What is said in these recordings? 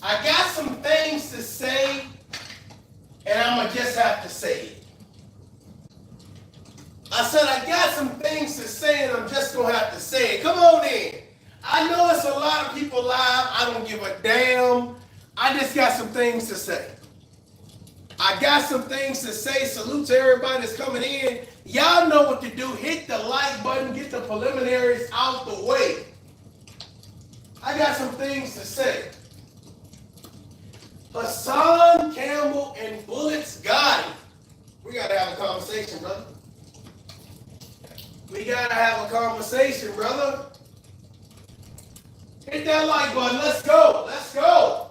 I got some things to say, and I'm going to just have to say it. I said, I got some things to say, and I'm just going to have to say it. Come on in. I know it's a lot of people live. I don't give a damn. I just got some things to say. I got some things to say. Salute to everybody that's coming in. Y'all know what to do. Hit the like button. Get the preliminaries out the way. I got some things to say. Hassan Campbell and Bullets Gotti. We got to have a conversation, brother. We got to have a conversation, brother. Hit that like button. Let's go. Let's go.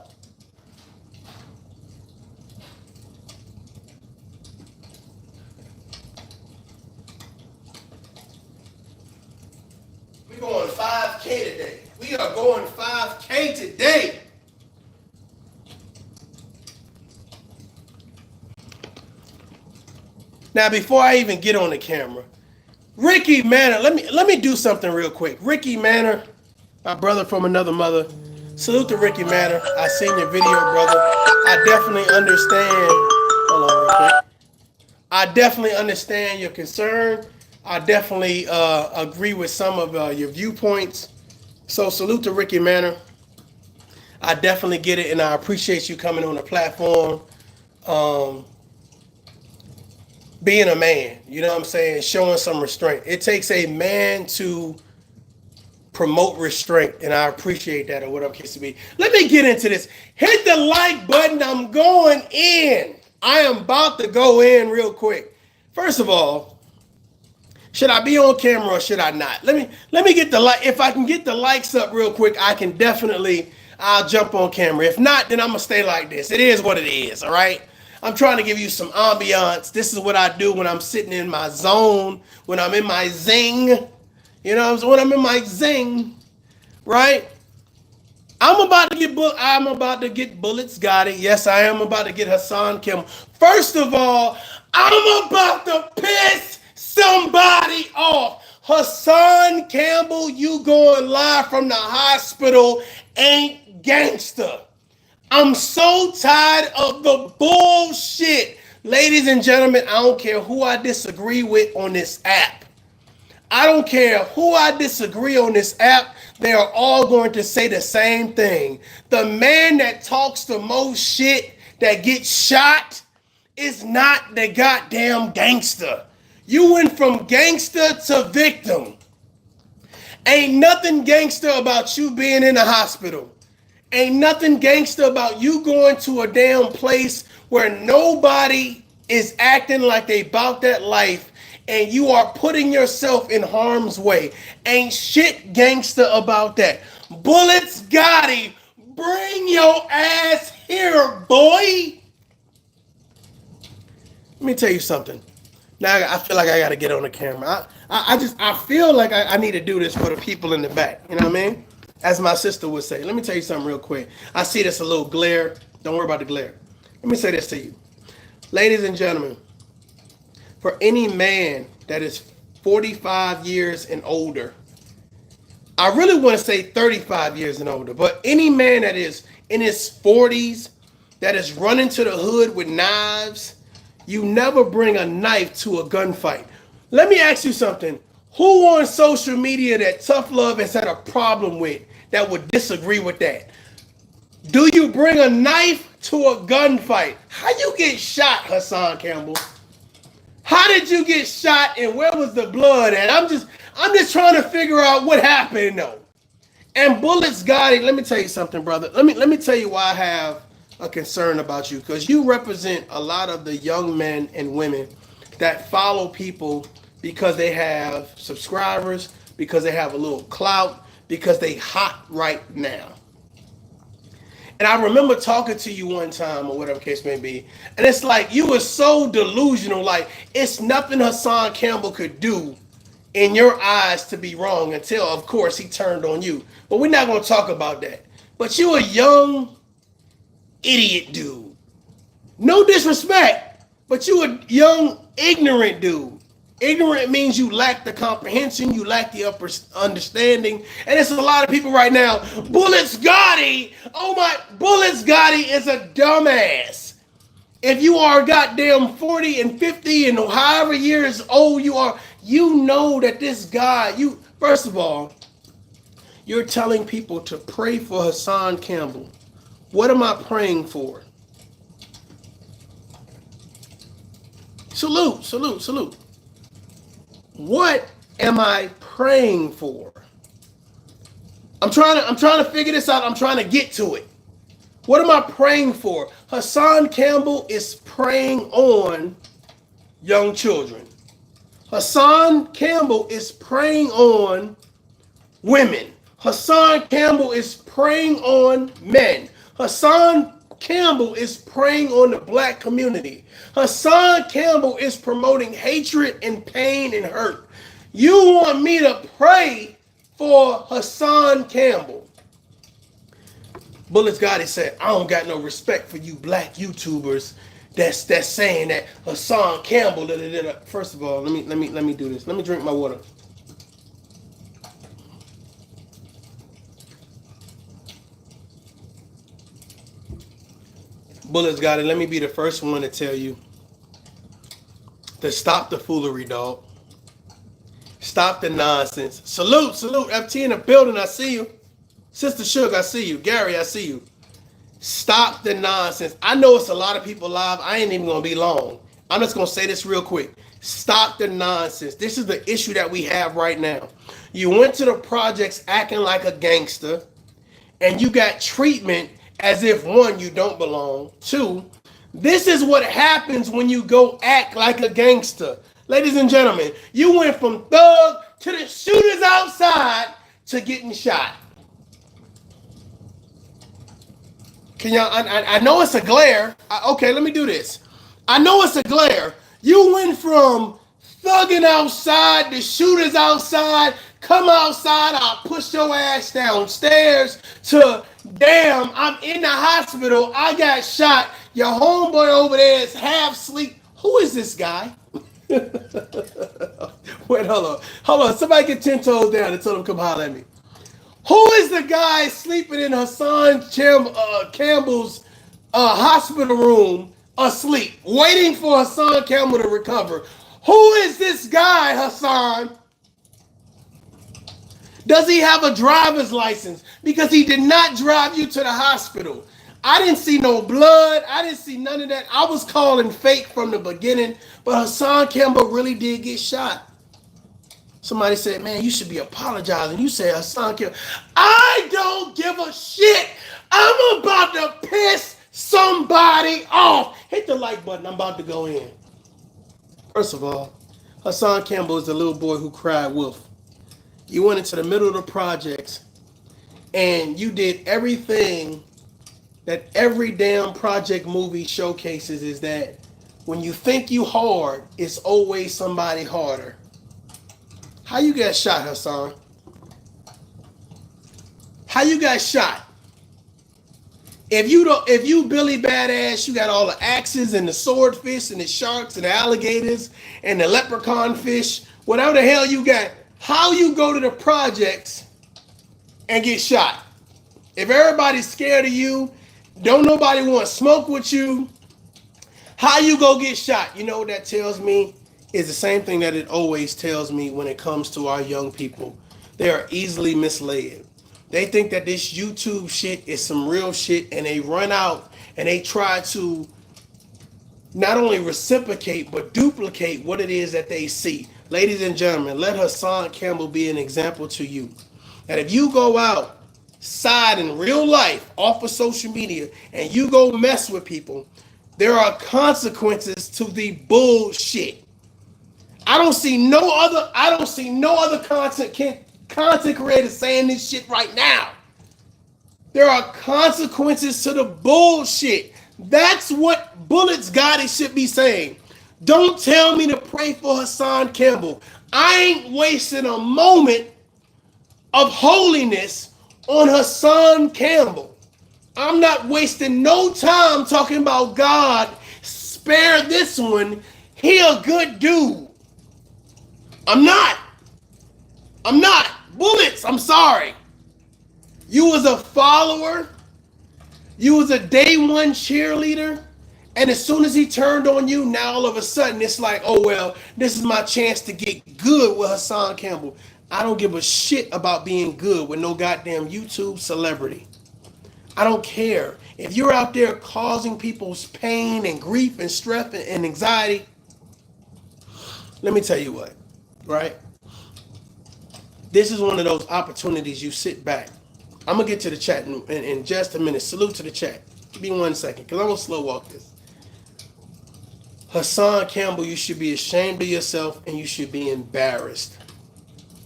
We're going 5K today. We are going 5K today. Now, before I even get on the camera, Ricky Manor, let me do something real quick. Ricky Manor, my brother from another mother. Salute to Ricky Manor. I seen your video, brother. I definitely understand. Hold on real quick. I definitely understand your concern. I definitely agree with some of your viewpoints. So salute to Ricky Manor. I definitely get it, and I appreciate you coming on the platform. Being a man, you know what I'm saying? Showing some restraint. It takes a man to promote restraint, and I appreciate that, or whatever case to be. Let me get into this. Hit the like button. I'm going in. I am about to go in real quick. First of all, should I be on camera or should I not? Let me get the like. If I can get the likes up real quick, I can definitely, I'll jump on camera. If not, then I'm gonna stay like this. It is what it is, all right? I'm trying to give you some ambiance. This is what I do when I'm sitting in my zone, when I'm in my zing. You know what I'm saying? When I'm in my zing, right? I'm about to get Bullets Gotti. Yes, I am about to get Hassan Campbell. First of all, I'm about to piss somebody off. Hassan Campbell, you going live from the hospital ain't gangster. I'm so tired of the bullshit. Ladies and gentlemen, I don't care who I disagree with on this app. I don't care who I disagree on this app. They are all going to say the same thing. The man that talks the most shit that gets shot is not the goddamn gangster. You went from gangster to victim. Ain't nothing gangster about you being in the hospital. Ain't nothing gangster about you going to a damn place where nobody is acting like they about that life and you are putting yourself in harm's way. Ain't shit gangster about that. Bullets Gotti, bring your ass here, boy. Let me tell you something. Now I feel like I got to get on the camera. I feel like I need to do this for the people in the back. You know what I mean? As my sister would say. Let me tell you something real quick. I see this a little glare. Don't worry about the glare. Let me say this to you. Ladies and gentlemen, for any man that is 45 years and older, I really want to say 35 years and older, but any man that is in his 40s, that is running to the hood with knives, you never bring a knife to a gunfight. Let me ask you something. Who on social media that ToughLove has had a problem with that would disagree with that? Do you bring a knife to a gunfight? How you get shot, Hassan Campbell? How did you get shot and where was the blood at? I'm just trying to figure out what happened though. And Bullets Gotti, let me tell you something, brother. Let me tell you why I have a concern about you, because you represent a lot of the young men and women that follow people because they have subscribers, because they have a little clout, because they hot right now. And I remember talking to you one time, or whatever case may be, and it's like you were so delusional, like it's nothing Hassan Campbell could do in your eyes to be wrong until, of course, he turned on you. But we're not going to talk about that. But you a young idiot dude. No disrespect, but you a young ignorant dude. Ignorant means you lack the comprehension, you lack the upper understanding. And it's a lot of people right now. Bullets Gotti, oh my, Bullets Gotti is a dumbass. If you are goddamn 40 and 50 and however years old you are, you know that this guy, first of all, you're telling people to pray for Hassan Campbell. What am I praying for? Salute, salute, salute. What am I praying for? I'm trying to figure this out. I'm trying to get to it. What am I praying for? Hassan Campbell is preying on young children. Hassan Campbell is preying on women. Hassan Campbell is preying on men. Hassan Campbell is preying on the black community. Hassan Campbell is promoting hatred and pain and hurt. You want me to pray for Hassan Campbell? Bullets Gotti said, I don't got no respect for you black YouTubers that's saying that Hassan Campbell. First of all, let me do this. Let me drink my water. Bullets Gotti, let me be the first one to tell you to stop the foolery, dog. Stop the nonsense. Salute, salute. FT in the building, I see you. Sister Suge, I see you. Gary, I see you. Stop the nonsense. I know it's a lot of people live. I ain't even going to be long. I'm just going to say this real quick. Stop the nonsense. This is the issue that we have right now. You went to the projects acting like a gangster, and you got treatment as if, one, you don't belong. Two, this is what happens when you go act like a gangster. Ladies and gentlemen, you went from thug to the shooters outside to getting shot. Can y'all, I know it's a glare. Okay, let me do this. I know it's a glare. You went from thugging outside to shooters outside, come outside, I'll push your ass downstairs, to damn, I'm in the hospital, I got shot, your homeboy over there is half asleep. Who is this guy? Wait, hold on. Somebody get 10 toes down and tell them come holler at me. Who is the guy sleeping in Hassan Campbell's hospital room asleep, waiting for Hassan Campbell to recover? Who is this guy, Hassan? Does he have a driver's license? Because he did not drive you to the hospital. I didn't see no blood. I didn't see none of that. I was calling fake from the beginning, but Hassan Campbell really did get shot. Somebody said, man, you should be apologizing. You said Hassan Campbell. I don't give a shit. I'm about to piss somebody off. Hit the like button. I'm about to go in. First of all, Hassan Campbell is the little boy who cried wolf. You went into the middle of the projects and you did everything that every damn project movie showcases, is that when you think you hard, it's always somebody harder. How you got shot, Hassan? How you got shot? If you Billy Badass, you got all the axes and the swordfish and the sharks and the alligators and the leprechaun fish, whatever the hell you got. How you go to the projects and get shot? If everybody's scared of you, don't nobody want to smoke with you, how you go get shot? You know what that tells me? Is the same thing that it always tells me when it comes to our young people. They are easily misled. They think that this YouTube shit is some real shit, and they run out and they try to not only reciprocate but duplicate what it is that they see. Ladies and gentlemen, let Hassan Campbell be an example to you. That if you go outside in real life off of social media and you go mess with people, there are consequences to the bullshit. I don't see no other content creators saying this shit right now. There are consequences to the bullshit. That's what Bullets Gotti should be saying. Don't tell me to pray for Hassan Campbell. I ain't wasting a moment of holiness on Hassan Campbell. I'm not wasting no time talking about God. Spare this one. He a good dude. I'm not. I'm not. Bullets, I'm sorry. You was a follower. You was a day one cheerleader. And as soon as he turned on you, now all of a sudden it's like, oh, well, this is my chance to get good with Hassan Campbell. I don't give a shit about being good with no goddamn YouTube celebrity. I don't care. If you're out there causing people's pain and grief and stress and anxiety, let me tell you what, right? This is one of those opportunities you sit back. I'm going to get to the chat in just a minute. Salute to the chat. Give me 1 second, because I'm going to slow walk this. Hassan Campbell, you should be ashamed of yourself and you should be embarrassed.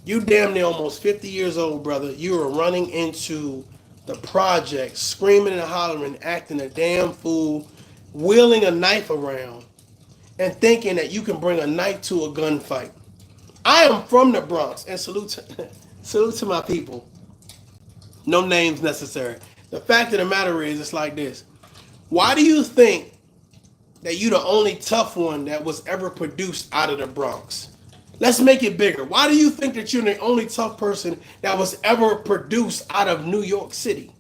You damn near almost 50 years old, brother. You are running into the project, screaming and hollering, acting a damn fool, wheeling a knife around, and thinking that you can bring a knife to a gunfight. I am from the Bronx, and salute to my people. No names necessary. The fact of the matter is, it's like this. Why do you think that you the only tough one that was ever produced out of the Bronx? Let's make it bigger. Why do you think that you're the only tough person that was ever produced out of New York City?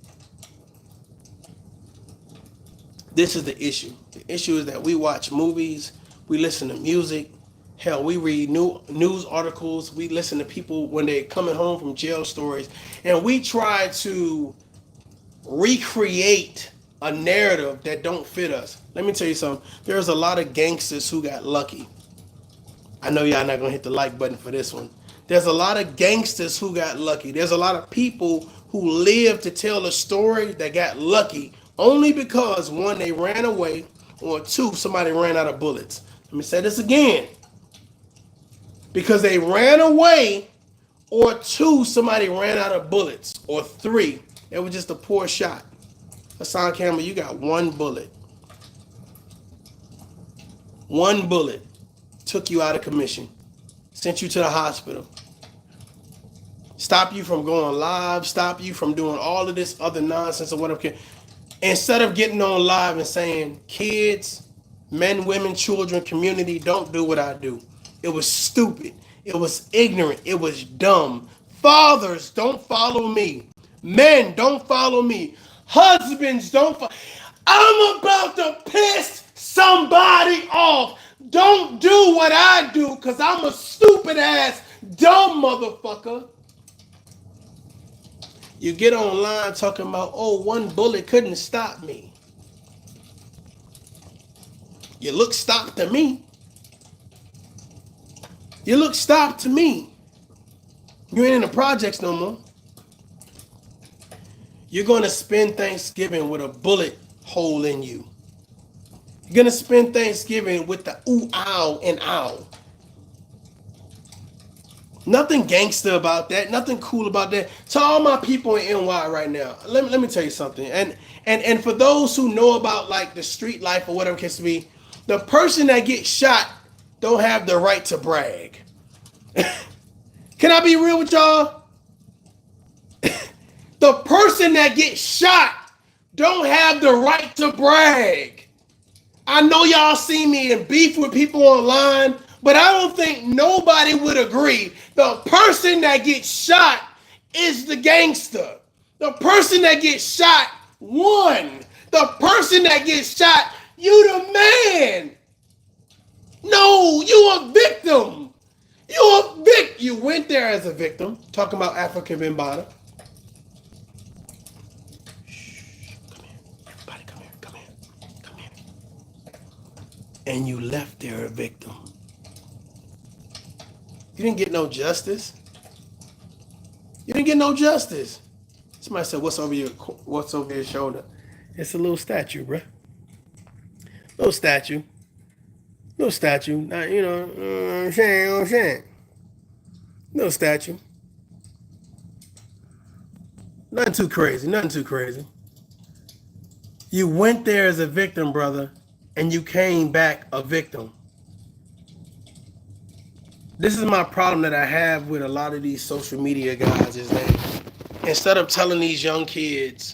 This is the issue. The issue is that we watch movies, we listen to music, hell, we read news articles, we listen to people when they're coming home from jail stories, and we try to recreate a narrative that don't fit us. Let me tell you something. There's a lot of gangsters who got lucky. I know y'all not gonna hit the like button for this one. There's a lot of gangsters who got lucky. There's a lot of people who live to tell a story that got lucky only because, one, they ran away, or two, somebody ran out of bullets. Let me say this again. Because they ran away, or two, somebody ran out of bullets, or three, it was just a poor shot. Hassan Campbell, you got one bullet. One bullet took you out of commission, sent you to the hospital, stop you from going live, stop you from doing all of this other nonsense or whatever. Instead of getting on live and saying, kids, men, women, children, community, don't do what I do. It was stupid. It was ignorant. It was dumb. Fathers, don't follow me. Men, don't follow me. Husbands, don't follow. I'm about to piss somebody off. Don't do what I do because I'm a stupid ass, dumb motherfucker. You get online talking about, oh, one bullet couldn't stop me. You look stopped to me. You look stopped to me. You ain't in the projects no more. You're going to spend Thanksgiving with a bullet hole in you. You're going to spend Thanksgiving with the ooh, ow, and ow. Nothing gangster about that. Nothing cool about that. To all my people in NY right now, let me tell you something. And for those who know about like the street life or whatever it case to be, the person that gets shot don't have the right to brag. Can I be real with y'all? The person that gets shot don't have the right to brag. I know y'all see me in beef with people online, but I don't think nobody would agree. The person that gets shot is the gangster. The person that gets shot won. The person that gets shot, you the man. No, you a victim. You went there as a victim, talking about African Bimbada. And you left there a victim. You didn't get no justice. You didn't get no justice. Somebody said, what's over your shoulder? It's a little statue, bruh. Little statue. Not, you know what I'm saying. Little statue. Nothing too crazy. You went there as a victim, brother, and you came back a victim. This is my problem that I have with a lot of these social media guys is that instead of telling these young kids,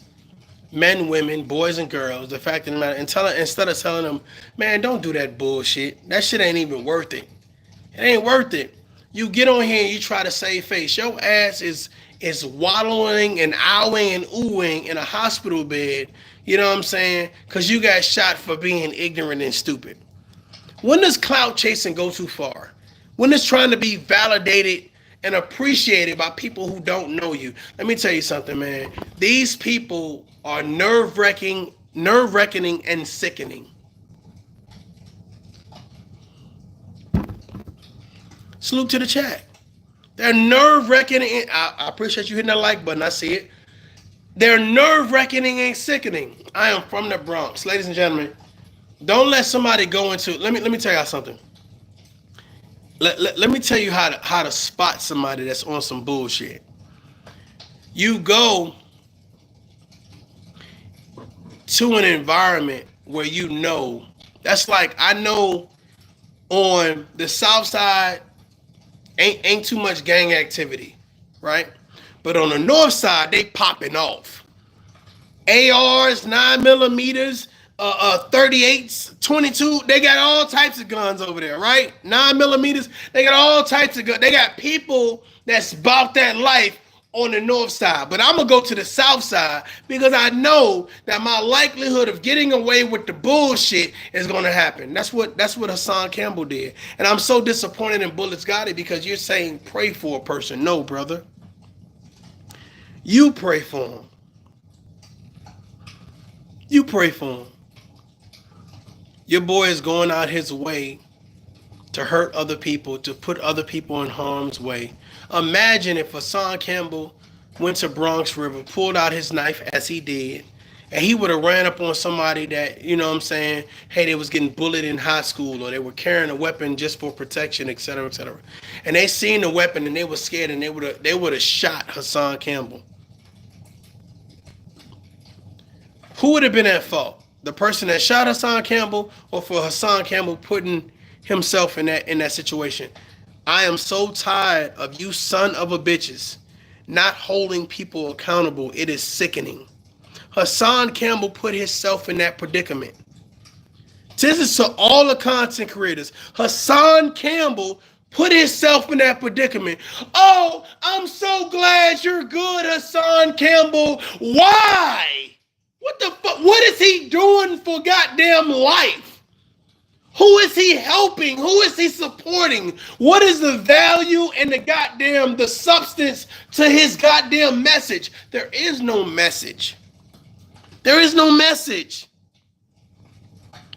men, women, boys and girls, the fact of the matter, instead of telling them, man, don't do that bullshit. That shit ain't even worth it. It ain't worth it. You get on here and you try to save face. Your ass is waddling and owing and oohing in a hospital bed. You know what I'm saying? Because you got shot for being ignorant and stupid. When does clout chasing go too far? When is trying to be validated and appreciated by people who don't know you? Let me tell you something, man. These people are nerve-wracking, and sickening. Salute to the chat. They're nerve-wracking. I appreciate you hitting that like button. I see it. They're nerve-wracking and sickening. I am from the Bronx, ladies and gentlemen. Don't let somebody go into. Let me tell y'all something. Let me tell you how to spot somebody that's on some bullshit. You go to an environment where you know. That's like, I know on the south side ain't too much gang activity, right? But on the north side, they popping off. ARs, 9mm, 38s, 22. They got all types of guns over there, right? 9mm. They got all types of guns. They got people that's about that life on the north side. But I'm gonna go to the south side because I know that my likelihood of getting away with the bullshit is gonna happen. That's what Hassan Campbell did. And I'm so disappointed in Bullets Gotti because you're saying pray for a person. No, brother. You pray for him. You pray for him. Your boy is going out his way to hurt other people, to put other people in harm's way. Imagine if Hassan Campbell went to Bronx River, pulled out his knife as he did, and he would have ran up on somebody that, you know what I'm saying, hey, they was getting bullied in high school, or they were carrying a weapon just for protection, etc., etc. And they seen the weapon and they were scared, and they would have shot Hassan Campbell. Who would have been at fault? The person that shot Hassan Campbell, or for Hassan Campbell putting himself in that situation? I am so tired of you son of a bitches not holding people accountable. It is sickening. Hassan Campbell put himself in that predicament. This is to all the content creators. Hassan Campbell put himself in that predicament. Oh, I'm so glad you're good, Hassan Campbell. Why? What the fuck? What is he doing for goddamn life? Who is he helping? Who is he supporting? What is the value and the substance to his goddamn message? There is no message. There is no message.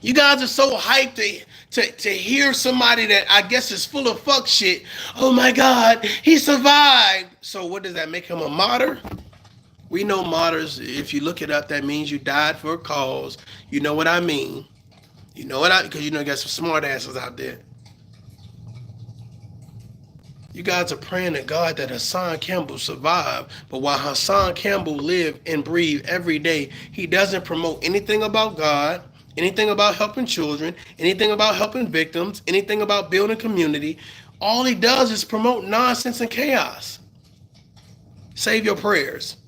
You guys are so hyped to hear somebody that I guess is full of fuck shit. Oh my God, he survived. So what does that make him, a martyr? We know martyrs, if you look it up, that means you died for a cause. You know what I mean. You know what because you know you got some smart asses out there. You guys are praying to God that Hassan Campbell survived, but while Hassan Campbell lived and breathed every day, he doesn't promote anything about God, anything about helping children, anything about helping victims, anything about building community. All he does is promote nonsense and chaos. Save your prayers.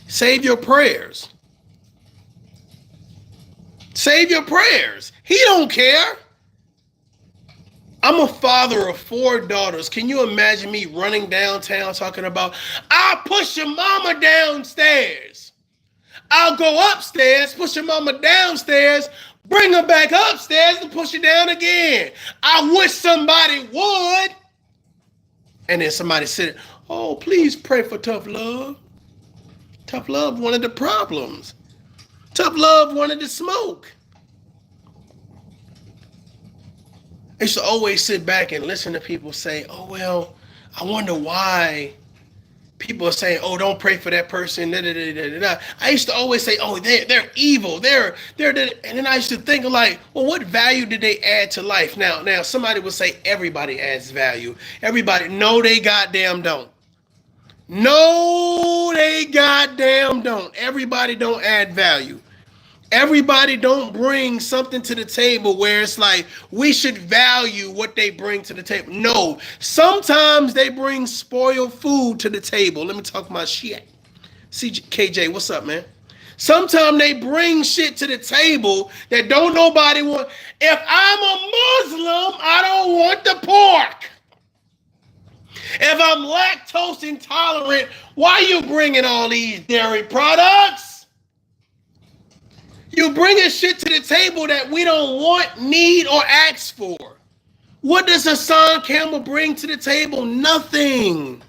Save your prayers. Save your prayers. He don't care. I'm a father of 4 daughters. Can you imagine me running downtown talking about, I'll push your mama downstairs. I'll go upstairs, push your mama downstairs, bring her back upstairs and push her down again. I wish somebody would. And then somebody said, oh, please pray for ToughLove. ToughLove wanted the problems. ToughLove wanted the smoke. I used to always sit back and listen to people say, oh, well, I wonder why people are saying, oh, don't pray for that person. Da, da, da, da, da. I used to always say, oh, they're evil. They're and then I used to think like, well, what value did they add to life? Now somebody would say everybody adds value. Everybody. No, they goddamn don't. No, they goddamn don't. Everybody don't add value. Everybody don't bring something to the table where it's like, we should value what they bring to the table. No, sometimes they bring spoiled food to the table. Let me talk my shit. KJ, what's up, man? Sometimes they bring shit to the table that don't nobody want. If I'm a Muslim, I don't want the pork. If I'm lactose intolerant, why you bringing all these dairy products? You bringing shit to the table that we don't want, need, or ask for. What does Hassan Campbell bring to the table? Nothing.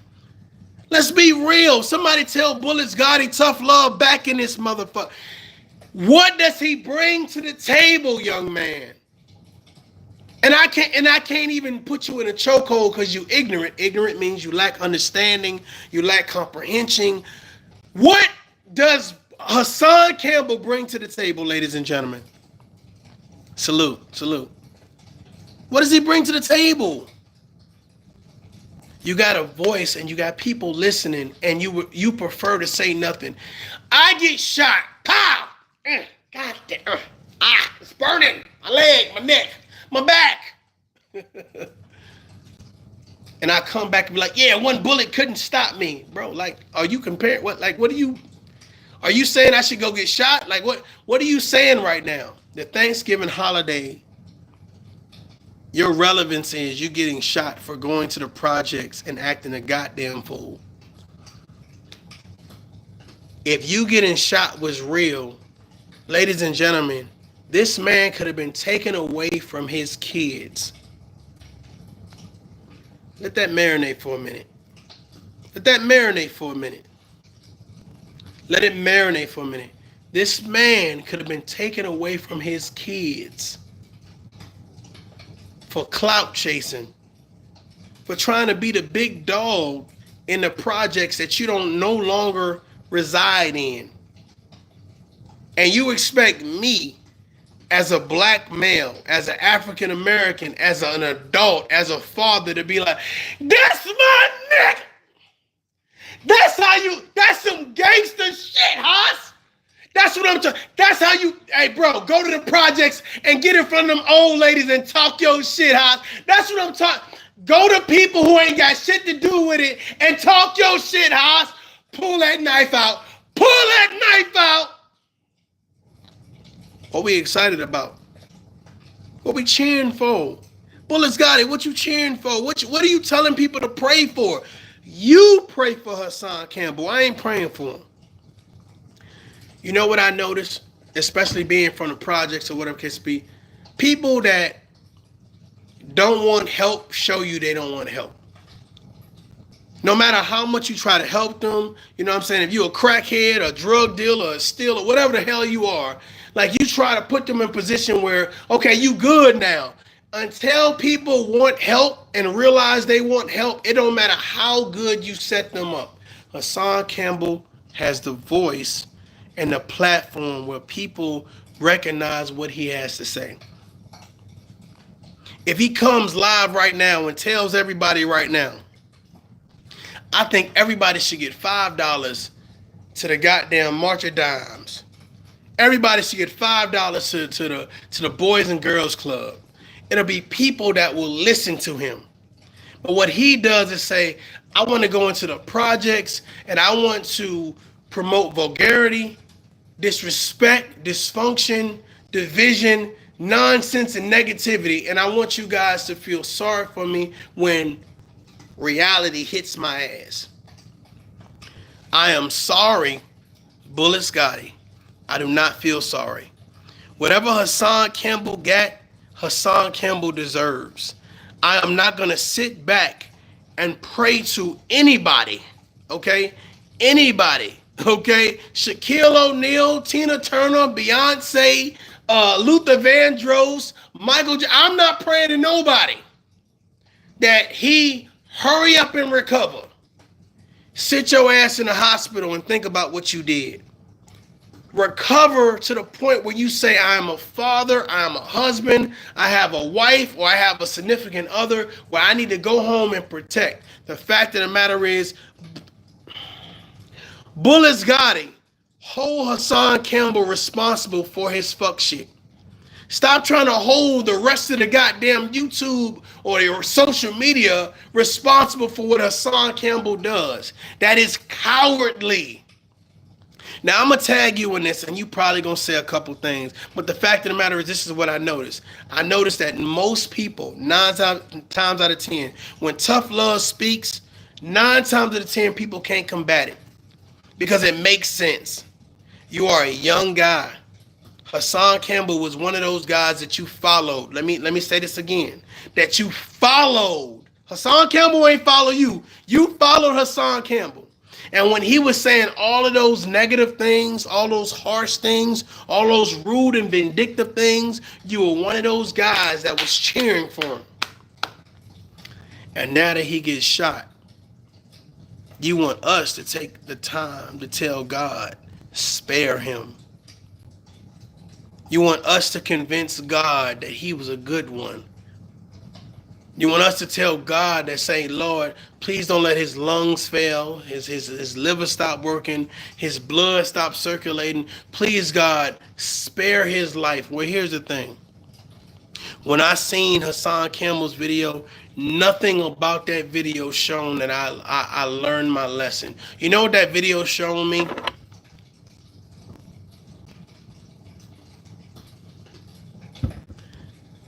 Let's be real. Somebody tell Bullets Gotti ToughLove back in this motherfucker. What does he bring to the table, young man? And I can't even put you in a chokehold because you ignorant. Ignorant means you lack understanding, you lack comprehension. What does Hassan Campbell bring to the table, ladies and gentlemen? Salute, salute. What does he bring to the table? You got a voice and you got people listening, and you prefer to say nothing. I get shot. Pow! God damn. It's burning. My leg, my neck, my back. And I come back and be like, yeah, one bullet couldn't stop me. Bro, like, are you comparing what are you saying I should go get shot? Like, what are you saying right now? The Thanksgiving holiday, your relevance is you getting shot for going to the projects and acting a goddamn fool. If you getting shot was real, ladies and gentlemen, this man could have been taken away from his kids. Let that marinate for a minute. Let that marinate for a minute. Let it marinate for a minute. This man could have been taken away from his kids for clout chasing, for trying to be the big dog in the projects that you don't no longer reside in. And you expect me as a black male, as an African American, as an adult, as a father to be like, that's my nigga. That's some gangster shit, Hoss. That's what I'm talking. That's how you, hey bro, go to the projects and get in front of them old ladies and talk your shit, Hoss. That's what I'm talking. Go to people who ain't got shit to do with it and talk your shit, Hoss. Pull that knife out. Pull that knife out. What we excited about? What we cheering for? Bullets got it. What you cheering for? What are you telling people to pray for? You pray for Hassan Campbell. I ain't praying for him. You know what I noticed, especially being from the projects or whatever case be, people that don't want help show you they don't want help. No matter how much you try to help them, you know what I'm saying? If you're a crackhead, a drug dealer, a stealer, whatever the hell you are, like you try to put them in a position where, okay, you good now. Until people want help and realize they want help, it don't matter how good you set them up. Hassan Campbell has the voice and the platform where people recognize what he has to say. If he comes live right now and tells everybody right now, I think everybody should get $5 to the goddamn March of Dimes. Everybody should get $5 to the Boys and Girls Club. It'll be people that will listen to him. But what he does is say, I want to go into the projects and I want to promote vulgarity, disrespect, dysfunction, division, nonsense, and negativity. And I want you guys to feel sorry for me when reality hits my ass. I am sorry, Bullets Gotti. I do not feel sorry. Whatever Hassan Campbell got, Hassan Campbell deserves. I am not going to sit back and pray to anybody, okay? Anybody, okay? Shaquille O'Neal, Tina Turner, Beyonce, Luther Vandross, Michael J. I'm not praying to nobody that he hurry up and recover. Sit your ass in the hospital and think about what you did. Recover to the point where you say, I am a father, I am a husband, I have a wife, or I have a significant other where I need to go home and protect. The fact of the matter is, Bullets Gotti, hold Hassan Campbell responsible for his fuck shit. Stop trying to hold the rest of the goddamn YouTube or your social media responsible for what Hassan Campbell does. That is cowardly. Now I'm gonna tag you in this, and you probably gonna say a couple things. But the fact of the matter is, this is what I noticed. I noticed that most people, times out of 10, when tough love speaks, 9 times out of 10, people can't combat it because it makes sense. You are a young guy. Hassan Campbell was one of those guys that you followed. Let me say this again. That you followed. Hassan Campbell ain't follow you. You followed Hassan Campbell. And when he was saying all of those negative things, all those harsh things, all those rude and vindictive things, you were one of those guys that was cheering for him. And now that he gets shot, you want us to take the time to tell God, spare him. You want us to convince God that he was a good one. You want us to tell God that, say, Lord, please don't let his lungs fail, his liver stop working, his blood stop circulating. Please, God, spare his life. Well, here's the thing. When I seen Hassan Campbell's video, nothing about that video shown that I learned my lesson. You know what that video showed me?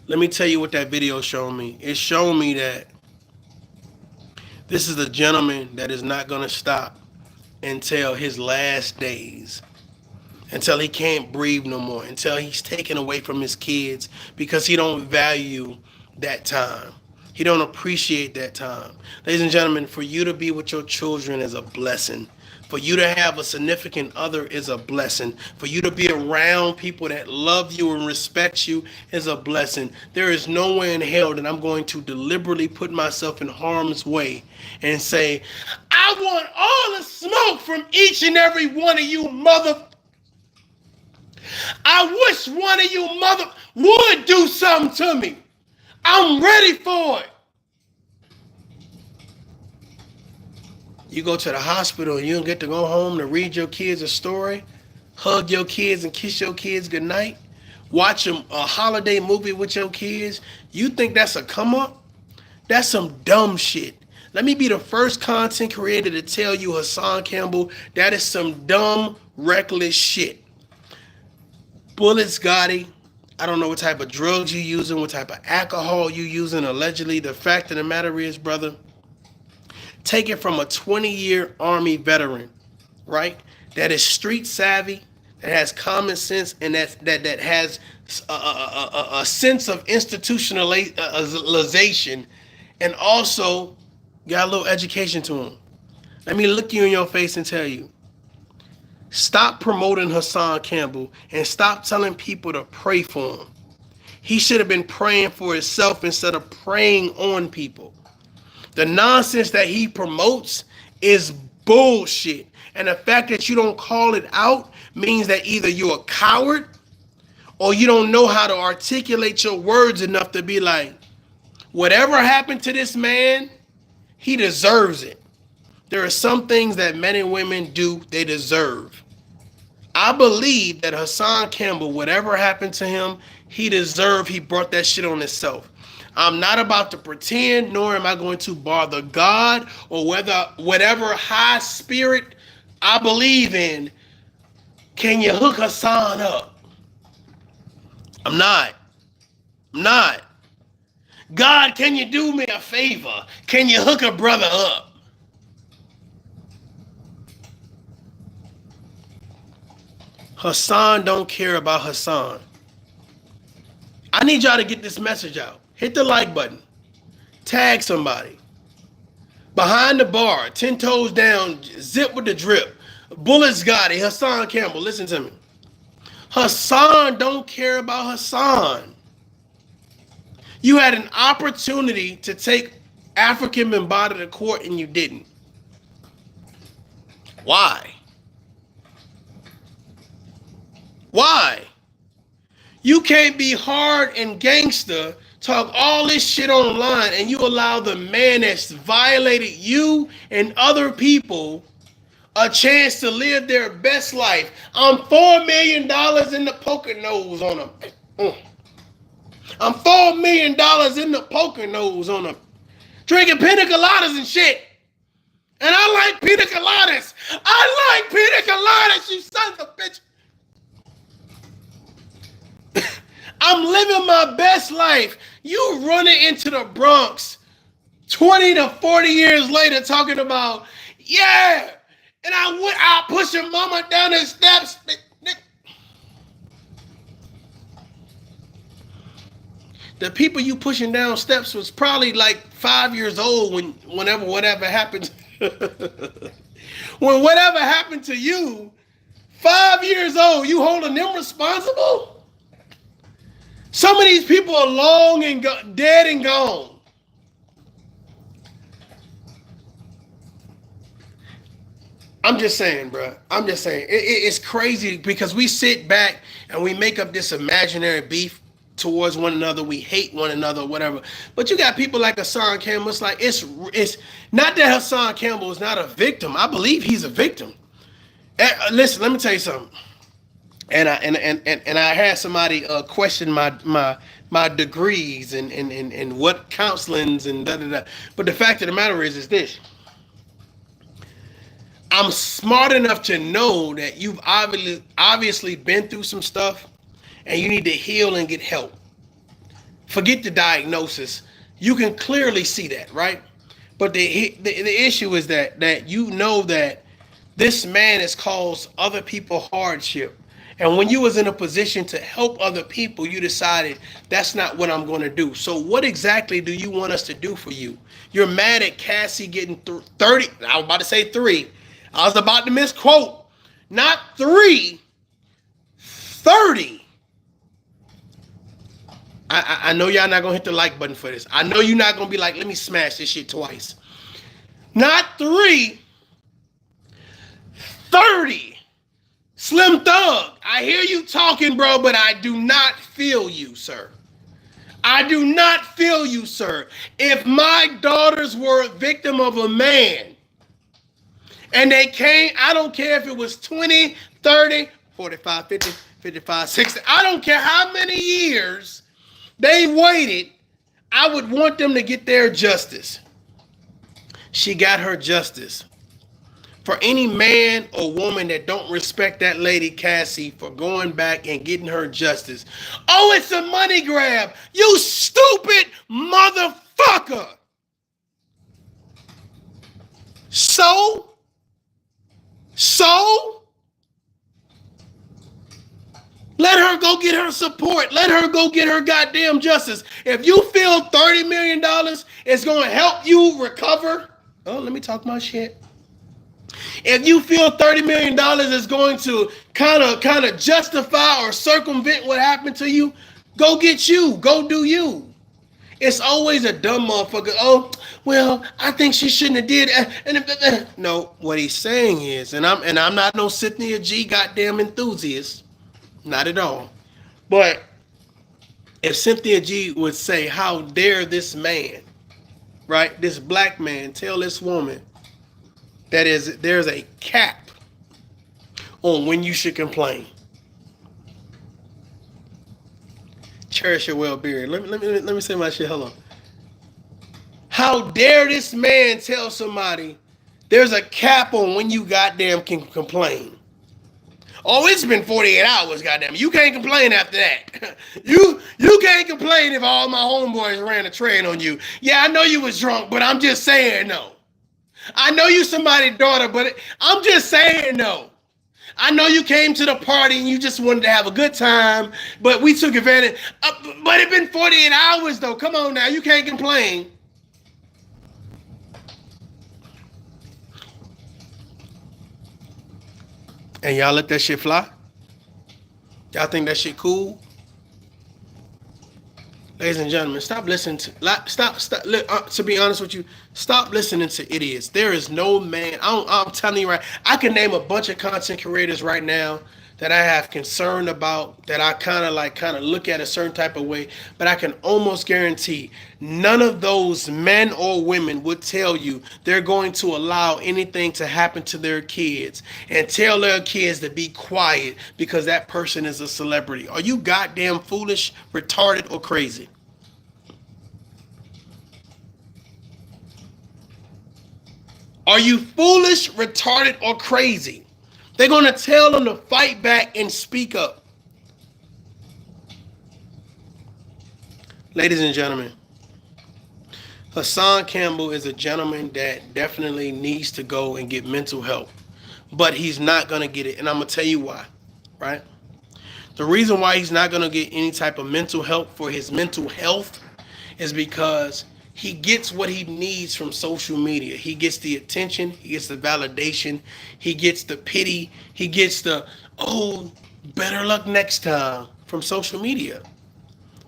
Let me tell you what that video showed me. It showed me that this is a gentleman that is not going to stop until his last days, until he can't breathe no more, until he's taken away from his kids because he don't value that time. He don't appreciate that time. Ladies and gentlemen, for you to be with your children is a blessing. For you to have a significant other is a blessing. For you to be around people that love you and respect you is a blessing. There is nowhere in hell that I'm going to deliberately put myself in harm's way and say, I want all the smoke from each and every one of you mother. I wish one of you mother would do something to me. I'm ready for it. You go to the hospital and you don't get to go home to read your kids a story, hug your kids and kiss your kids goodnight, watch a holiday movie with your kids. You think that's a come up? That's some dumb shit. Let me be the first content creator to tell you, Hassan Campbell, that is some dumb, reckless shit. Bullets, Gotti. I don't know what type of drugs you using, what type of alcohol you using, allegedly. The fact of the matter is, brother, take it from a 20-year Army veteran, right? That is street savvy, that has common sense, and that has a sense of institutionalization, and also got a little education to him. Let me look you in your face and tell you, stop promoting Hassan Campbell and stop telling people to pray for him. He should have been praying for himself instead of praying on people. The nonsense that he promotes is bullshit. And the fact that you don't call it out means that either you're a coward or you don't know how to articulate your words enough to be like, whatever happened to this man, he deserves it. There are some things that men and women do, they deserve. I believe that Hassan Campbell, whatever happened to him, he deserved, he brought that shit on himself. I'm not about to pretend, nor am I going to bother God or whatever high spirit I believe in. Can you hook Hassan up? I'm not. God, can you do me a favor? Can you hook a brother up? Hassan don't care about Hassan. I need y'all to get this message out. Hit the like button. Tag somebody. Behind the bar, 10 toes down, zip with the drip. Bullets Gotti, Hassan Campbell, listen to me. Hassan don't care about Hassan. You had an opportunity to take African Mbata to court and you didn't. Why? Why? You can't be hard and gangster, talk all this shit online, and you allow the man that's violated you and other people a chance to live their best life. I'm $4 million in the poker nose on him. I'm $4 million in the poker nose on him. Drinking pina coladas and shit. And I like pina coladas. I like pina Lord at you sons of bitch. I'm living my best life. You running into the Bronx 20 to 40 years later talking about, yeah, and I push your mama down the steps. The people you pushing down steps was probably like 5 years old whenever whatever happened. When whatever happened to you, 5 years old, you holding them responsible? Some of these people are long and dead and gone. I'm just saying, bro. I'm just saying. It's crazy because we sit back and we make up this imaginary beef towards one another. We hate one another, whatever. But you got people like Hassan Campbell. It's like it's not that Hassan Campbell is not a victim. I believe he's a victim. Listen, let me tell you something. And I had somebody question my degrees and what counselings and da da da. But the fact of the matter is this. I'm smart enough to know that you've obviously been through some stuff and you need to heal and get help. Forget the diagnosis. You can clearly see that, right? But the issue is that you know that this man has caused other people hardship. And when you was in a position to help other people, you decided that's not what I'm going to do. So what exactly do you want us to do for you? You're mad at Cassie getting 30. I was about to say 3. I was about to misquote. Not 3, 30. I know y'all not going to hit the like button for this. I know you're not going to be like, let me smash this shit twice. Not 3, 30. Slim Thug, I hear you talking, bro, but I do not feel you, sir. I do not feel you, sir. If my daughters were a victim of a man, and they came, I don't care if it was 20, 30, 45, 50, 55, 60. I don't care how many years they waited. I would want them to get their justice. She got her justice. For any man or woman that don't respect that lady Cassie for going back and getting her justice. Oh, it's a money grab. You stupid motherfucker. So, let her go get her support. Let her go get her goddamn justice. If you feel $30 million is going to help you recover, oh, let me talk my shit. If you feel $30 million is going to kind of justify or circumvent what happened to you, go get you. Go do you. It's always a dumb motherfucker. Oh, well, I think she shouldn't have did it. No, what he's saying is, and I'm not no Cynthia G goddamn enthusiast. Not at all. But if Cynthia G would say, how dare this man, right, this black man tell this woman that there's a cap on when you should complain. Cherish your well-being. Let me say my shit. Hold on. How dare this man tell somebody there's a cap on when you goddamn can complain? Oh, it's been 48 hours, goddamn. You can't complain after that. You can't complain if all my homeboys ran a train on you. Yeah, I know you was drunk, but I'm just saying no. I know you somebody's daughter, but I'm just saying no. I know you came to the party and you just wanted to have a good time, but we took advantage. But it's been 48 hours, though. Come on now. You can't complain. And y'all let that shit fly? Y'all think that shit cool? Ladies and gentlemen, stop listening to, to be honest with you, stop listening to idiots. There is no man, I'm telling you right, I can name a bunch of content creators right now that I have concern about, that I kind of look at a certain type of way, but I can almost guarantee none of those men or women would tell you they're going to allow anything to happen to their kids and tell their kids to be quiet because that person is a celebrity. Are you goddamn foolish, retarded, or crazy? Are you foolish, retarded, or crazy They're going to tell him to fight back and speak up. Ladies and gentlemen, Hassan Campbell is a gentleman that definitely needs to go and get mental help. But he's not going to get it. And I'm going to tell you why, right? The reason why he's not going to get any type of mental help for his mental health is because he gets what he needs from social media. He gets the attention. He gets the validation. He gets the pity. He gets the, oh, better luck next time from social media.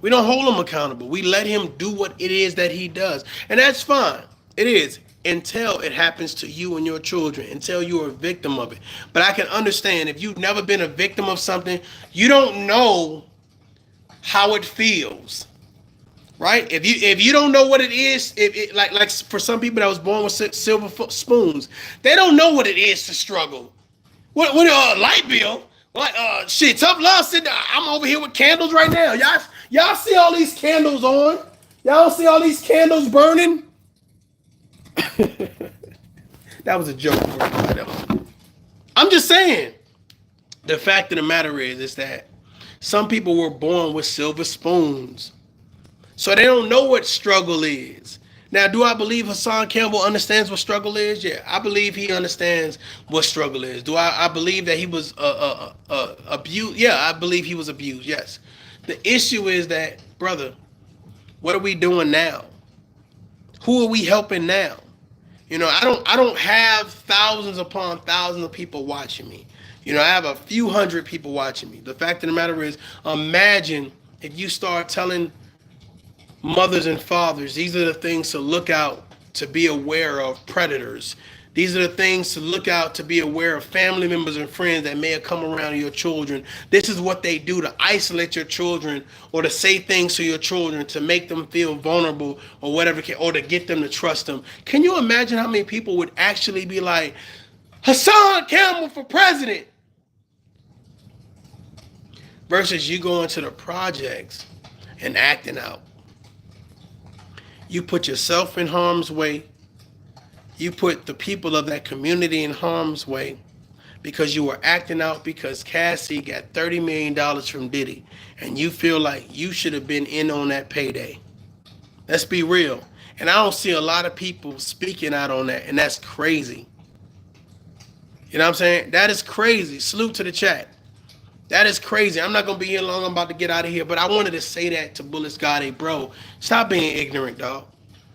We don't hold him accountable. We let him do what it is that he does. And that's fine. It is. Until it happens to you and your children. Until you're a victim of it. But I can understand if you've never been a victim of something, you don't know how it feels. Right? If you don't know what it is, like for some people that was born with silver spoons, they don't know what it is to struggle. What light bill? Like shit, ToughLove said I'm over here with candles right now. Y'all see all these candles on? Y'all see all these candles burning? That was a joke. I'm just saying. The fact of the matter is that some people were born with silver spoons. So they don't know what struggle is. Now, do I believe Hassan Campbell understands what struggle is? Yeah, I believe he understands what struggle is. Do I believe that he was abused? Yeah, I believe he was abused, yes. The issue is that, brother, what are we doing now? Who are we helping now? You know, I don't have thousands upon thousands of people watching me. You know, I have a few hundred people watching me. The fact of the matter is, imagine if you start telling mothers and fathers, these are the things to look out, to be aware of predators. These are the things to look out, to be aware of family members and friends that may have come around your children. This is what they do to isolate your children or to say things to your children to make them feel vulnerable or whatever, or to get them to trust them. Can you imagine how many people would actually be like, Hassan Campbell for president? Versus you going to the projects and acting out. You put yourself in harm's way. You put the people of that community in harm's way because you were acting out because Cassie got $30 million from Diddy and you feel like you should have been in on that payday. Let's be real. And I don't see a lot of people speaking out on that, and that's crazy. You know what I'm saying? That is crazy. Salute to the chat. That is crazy. I'm not going to be here long. I'm about to get out of here. But I wanted to say that to Bullets God. Hey, bro, stop being ignorant, dog.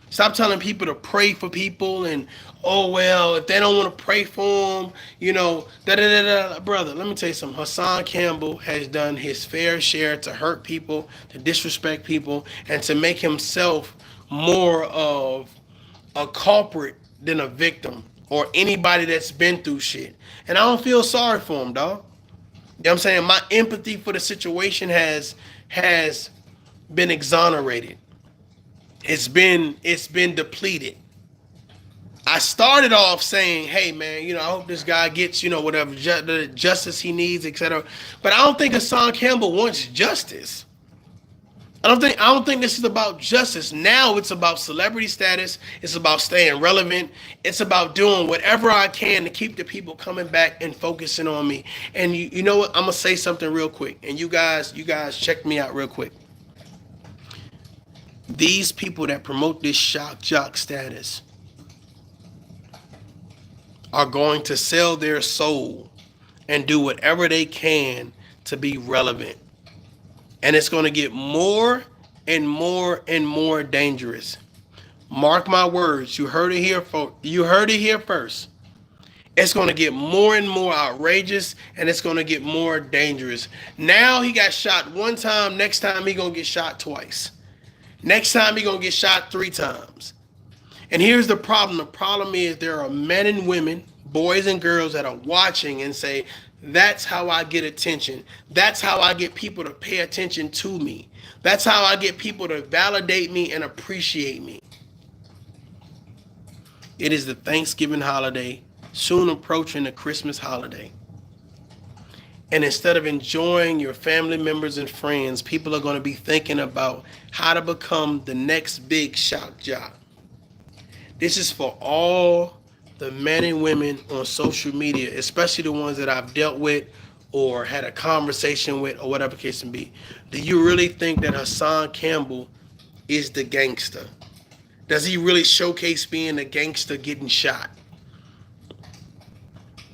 Stop telling people to pray for people and, oh, well, if they don't want to pray for them, you know, da-da-da-da. Brother, let me tell you something. Hassan Campbell has done his fair share to hurt people, to disrespect people, and to make himself more of a culprit than a victim or anybody that's been through shit. And I don't feel sorry for him, dog. You know what I'm saying? My empathy for the situation has been exonerated. It's been depleted. I started off saying, hey man, you know, I hope this guy gets, you know, whatever justice he needs, etc. But I don't think Hassan Campbell wants justice. I don't think this is about justice. Now it's about celebrity status. It's about staying relevant. It's about doing whatever I can to keep the people coming back and focusing on me. And you know what? I'm gonna say something real quick. And you guys check me out real quick. These people that promote this shock jock status are going to sell their soul and do whatever they can to be relevant. And it's going to get more and more and more dangerous. Mark my words. You heard it here, folks. You heard it here first. It's going to get more and more outrageous, and it's going to get more dangerous. Now he got shot one time. Next time he going to get shot twice. Next time he going to get shot 3 times. And here's the problem. The problem is there are men and women, boys and girls that are watching and say, that's how I get attention. That's how I get people to pay attention to me. That's how I get people to validate me and appreciate me. It is the Thanksgiving holiday, soon approaching the Christmas holiday. And instead of enjoying your family members and friends, people are going to be thinking about how to become the next big shock jock. This is for all the men and women on social media, especially the ones that I've dealt with or had a conversation with or whatever case may be, do you really think that Hassan Campbell is the gangster? Does he really showcase being a gangster getting shot?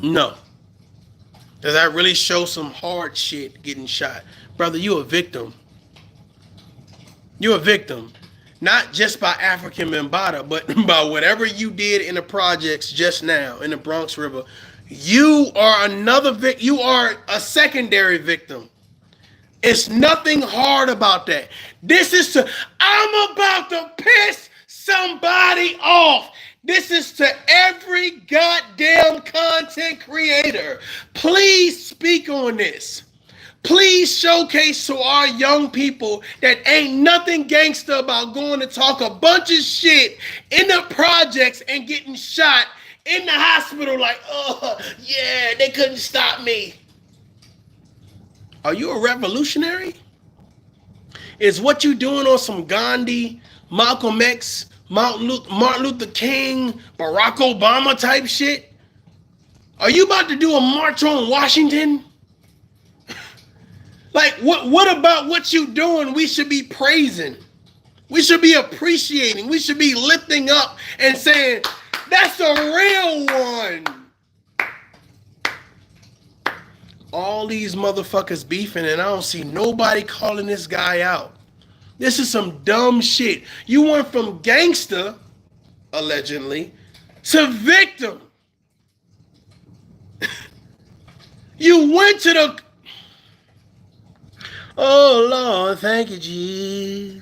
No. Does that really show some hard shit getting shot? Brother, you a victim. You're a victim. Not just by African Mbata, but by whatever you did in the projects just now in the Bronx River. You are you are a secondary victim. It's nothing hard about that. I'm about to piss somebody off. This is to every goddamn content creator. Please speak on this. Please showcase to our young people that ain't nothing gangster about going to talk a bunch of shit in the projects and getting shot in the hospital like, oh, yeah, they couldn't stop me. Are you a revolutionary? Is what you doing on some Gandhi, Malcolm X, Martin Luther King, Barack Obama type shit? Are you about to do a march on Washington? Like, what about what you doing we should be praising? We should be appreciating. We should be lifting up and saying, that's a real one. All these motherfuckers beefing and I don't see nobody calling this guy out. This is some dumb shit. You went from gangster, allegedly, to victim. You went to the... Oh, Lord, thank you, G.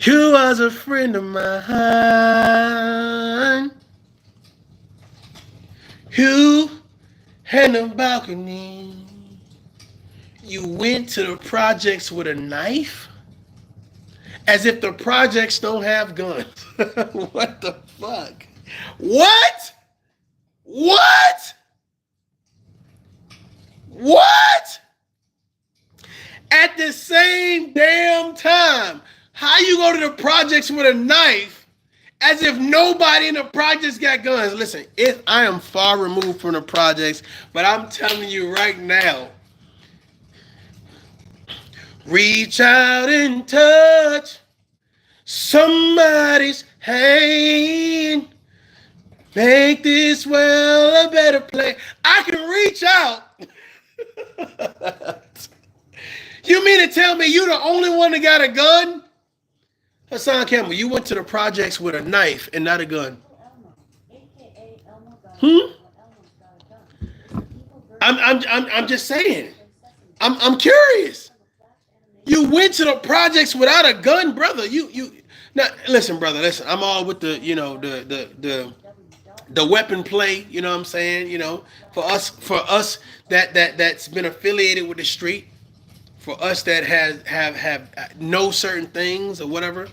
You was a friend of mine. You had a balcony. You went to the projects with a knife? As if the projects don't have guns. What the fuck? What? What? What? At the same damn time, how you go to the projects with a knife as if nobody in the projects got guns? Listen, I am far removed from the projects, but I'm telling you right now, reach out and touch somebody's hand. Make this world a better place. I can reach out. You mean to tell me you the only one that got a gun? Hassan Campbell, you went to the projects with a knife and not a gun. I'm just saying. I'm curious. You went to the projects without a gun, brother. Now listen, brother. Listen, I'm all with the the weapon play. You know what I'm saying? You know, for us that's been affiliated with the street. For us that have know certain things or whatever,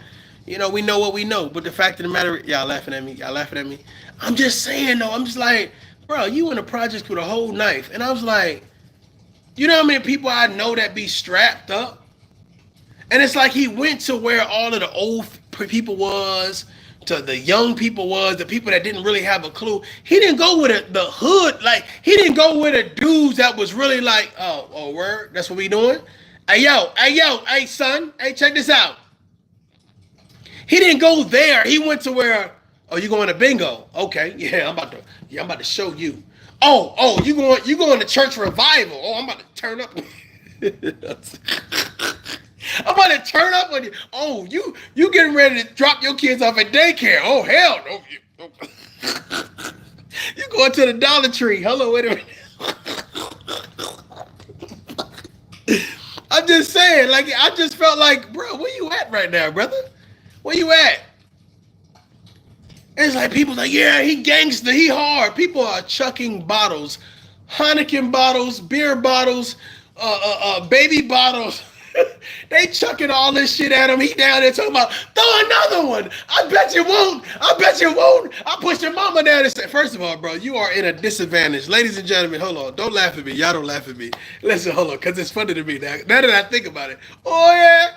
you know, we know what we know. But the fact of the matter, y'all laughing at me. I'm just saying though. I'm just like, bro, you in a project with a whole knife, and I was like, you know how many people I know that be strapped up, and it's like he went to where all of the old people was, to the young people was, the people that didn't really have a clue. He didn't go with the hood, like he didn't go with the dudes that was really like, oh, word, that's what we doing. Hey son, hey, check this out. He didn't go there. He went to where, oh, you going to bingo? Okay, yeah, I'm about to show you. Oh, you going to church revival? Oh, I'm about to turn up. I'm about to turn up on you. Oh, you getting ready to drop your kids off at daycare? Oh, hell no. You going to the Dollar Tree? Hello, wait a minute. I'm just saying, like, I just felt like, bro, where you at right now, brother? Where you at? It's like people like, yeah, he gangster, he hard. People are chucking bottles, Heineken bottles, beer bottles, baby bottles. They chucking all this shit at him. He down there talking about, throw another one. I bet you won't. I push your mama down and say, first of all, bro, you are in a disadvantage. Ladies and gentlemen, hold on. Don't laugh at me. Y'all don't laugh at me. Listen, hold on, because it's funny to me now that I think about it. Oh, yeah.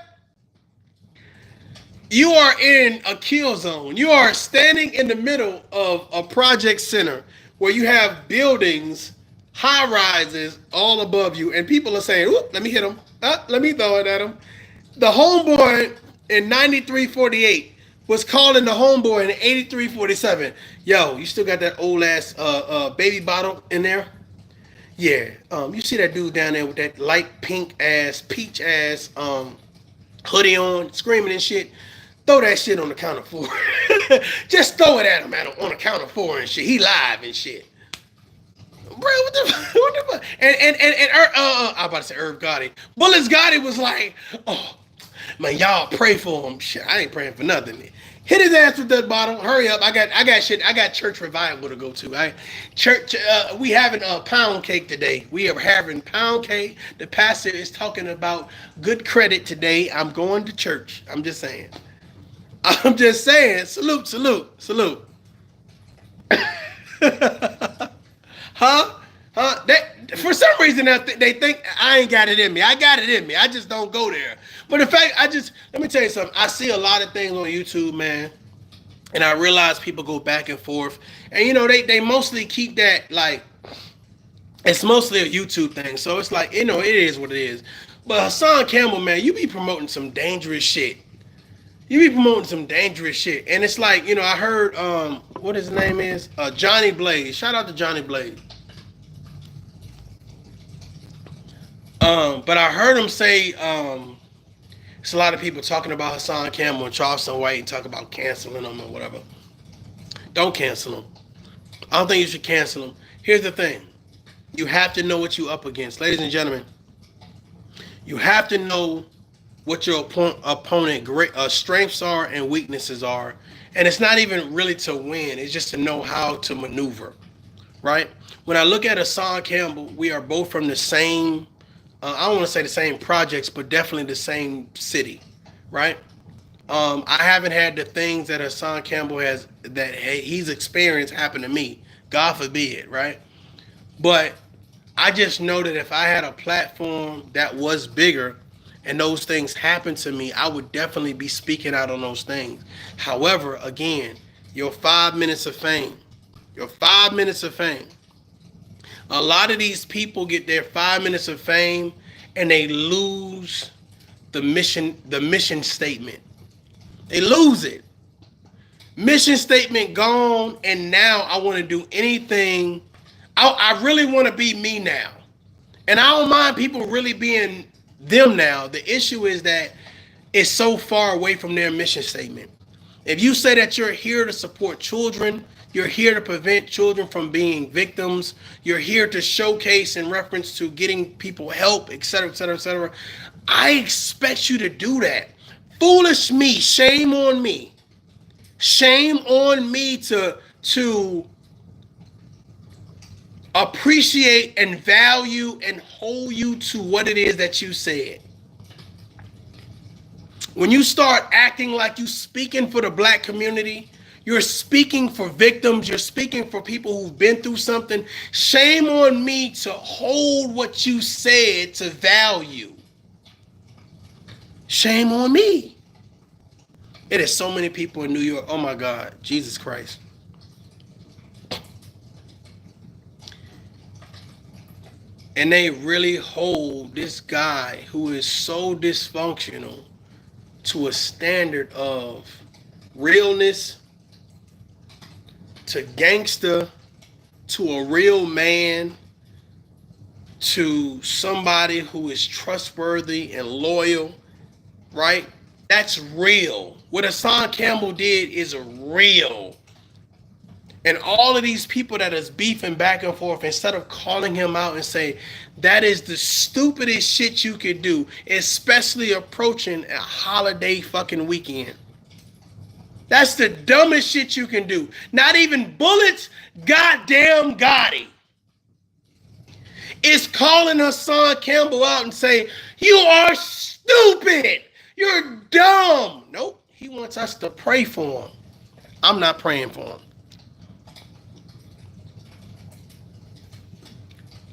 You are in a kill zone. You are standing in the middle of a project center where you have buildings, high rises all above you, and people are saying, "Oop, let me hit them. Let me throw it at them." The homeboy in 93.48 was calling the homeboy in 83.47. Yo, you still got that old ass baby bottle in there? Yeah. You see that dude down there with that light pink ass, peach ass hoodie on, screaming and shit? Throw that shit on the count of four. Just throw it at him on the count of four and shit. He live and shit. Bro, what the fuck? I'm about to say Irv Gotti. Bullets Gotti was like, oh, man, y'all pray for him. Shit, I ain't praying for nothing. Hit his ass with that bottle. Hurry up. I got shit. I got church revival to go to. We having a pound cake today. We are having pound cake. The pastor is talking about good credit today. I'm going to church. I'm just saying. Salute, salute, salute. Huh? For some reason, they think I ain't got it in me. I got it in me. I just don't go there. But in fact, let me tell you something. I see a lot of things on YouTube, man. And I realize people go back and forth. And, you know, they mostly keep that, like, it's mostly a YouTube thing. So it's like, you know, it is what it is. But Hassan Campbell, man, you be promoting some dangerous shit. And it's like, you know, I heard, what his name is? Johnny Blaze. Shout out to Johnny Blaze. But I heard him say, it's a lot of people talking about Hassan Campbell and Charleston White and talk about canceling them or whatever. Don't cancel them. I don't think you should cancel them. Here's the thing. You have to know what you're up against. Ladies and gentlemen, you have to know what your opponent strengths are and weaknesses are. And it's not even really to win. It's just to know how to maneuver, right? When I look at Hassan Campbell, we are both from the same, I don't want to say the same projects, but definitely the same city, right? I haven't had the things that Hassan Campbell has, that he's experienced happen to me. God forbid, right? But I just know that if I had a platform that was bigger, and those things happen to me, I would definitely be speaking out on those things. However, again, your 5 minutes of fame. A lot of these people get their 5 minutes of fame and they lose the mission statement. They lose it. Mission statement gone, and now I want to do anything. I really want to be me now. And I don't mind people really being them now. The issue is that it's so far away from their mission statement. If you say that you're here to support children, you're here to prevent children from being victims, you're here to showcase in reference to getting people help, etc., etc., etc., I expect you to do that. Foolish me, shame on me. Shame on me to appreciate and value and hold you to what it is that you said. When you start acting like you speaking for the black community, you're speaking for victims, you're speaking for people who've been through something, shame on me to hold what you said to value. Shame on me. It is so many people in New York. Oh my God, Jesus Christ. And they really hold this guy who is so dysfunctional to a standard of realness, to gangster, to a real man, to somebody who is trustworthy and loyal, right? That's real. What Hassan Campbell did is real. And all of these people that is beefing back and forth, instead of calling him out and say, that is the stupidest shit you could do, especially approaching a holiday fucking weekend. That's the dumbest shit you can do. Not even Bullets, goddamn Gotti is calling Hassan Campbell out and saying, you are stupid. You're dumb. Nope. He wants us to pray for him. I'm not praying for him.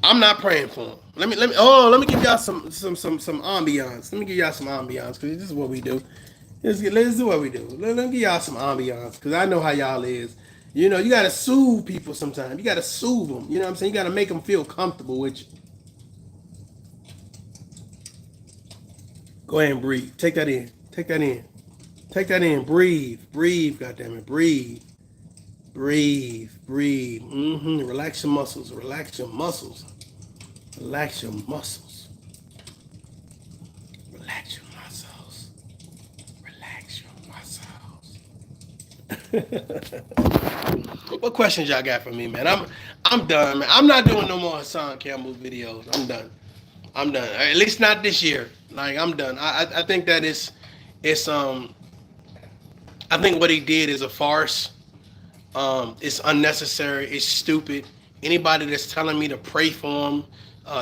I'm not praying for him. Let me give y'all some ambiance. Let me give y'all some ambiance, because this is what we do. Let's do what we do. Let me give y'all some ambiance, because I know how y'all is. You know, you got to soothe people sometimes. You got to soothe them. You know what I'm saying? You got to make them feel comfortable with you. Go ahead and breathe. Take that in. Take that in. Take that in. Breathe. Breathe, goddammit. Breathe. Breathe. Breathe. Relax your muscles. Relax your muscles. Relax your muscles. Relax your muscles. Relax your muscles. What questions y'all got for me, man? I'm done, man. I'm not doing no more Hassan Campbell videos. I'm done. I'm done. At least not this year. Like, I'm done. I think that it's I think what he did is a farce. It's unnecessary. It's stupid. Anybody that's telling me to pray for him,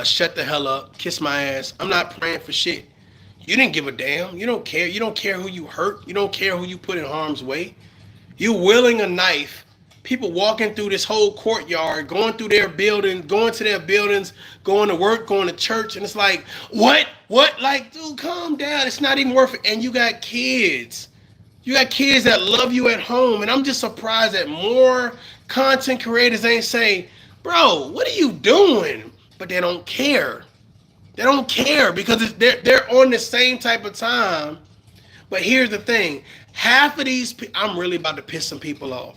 shut the hell up, kiss my ass. I'm not praying for shit. You didn't give a damn. You don't care. You don't care who you hurt. You don't care who you put in harm's way. You wielding a knife. People walking through this whole courtyard, going through their building, going to their buildings, going to work, going to church, and it's like, what? What? Like, dude, calm down. It's not even worth it. And you got kids. You got kids that love you at home, and I'm just surprised that more content creators ain't say, bro, what are you doing? But they don't care. They don't care because they're on the same type of time. But here's the thing. Half of these, I'm really about to piss some people off.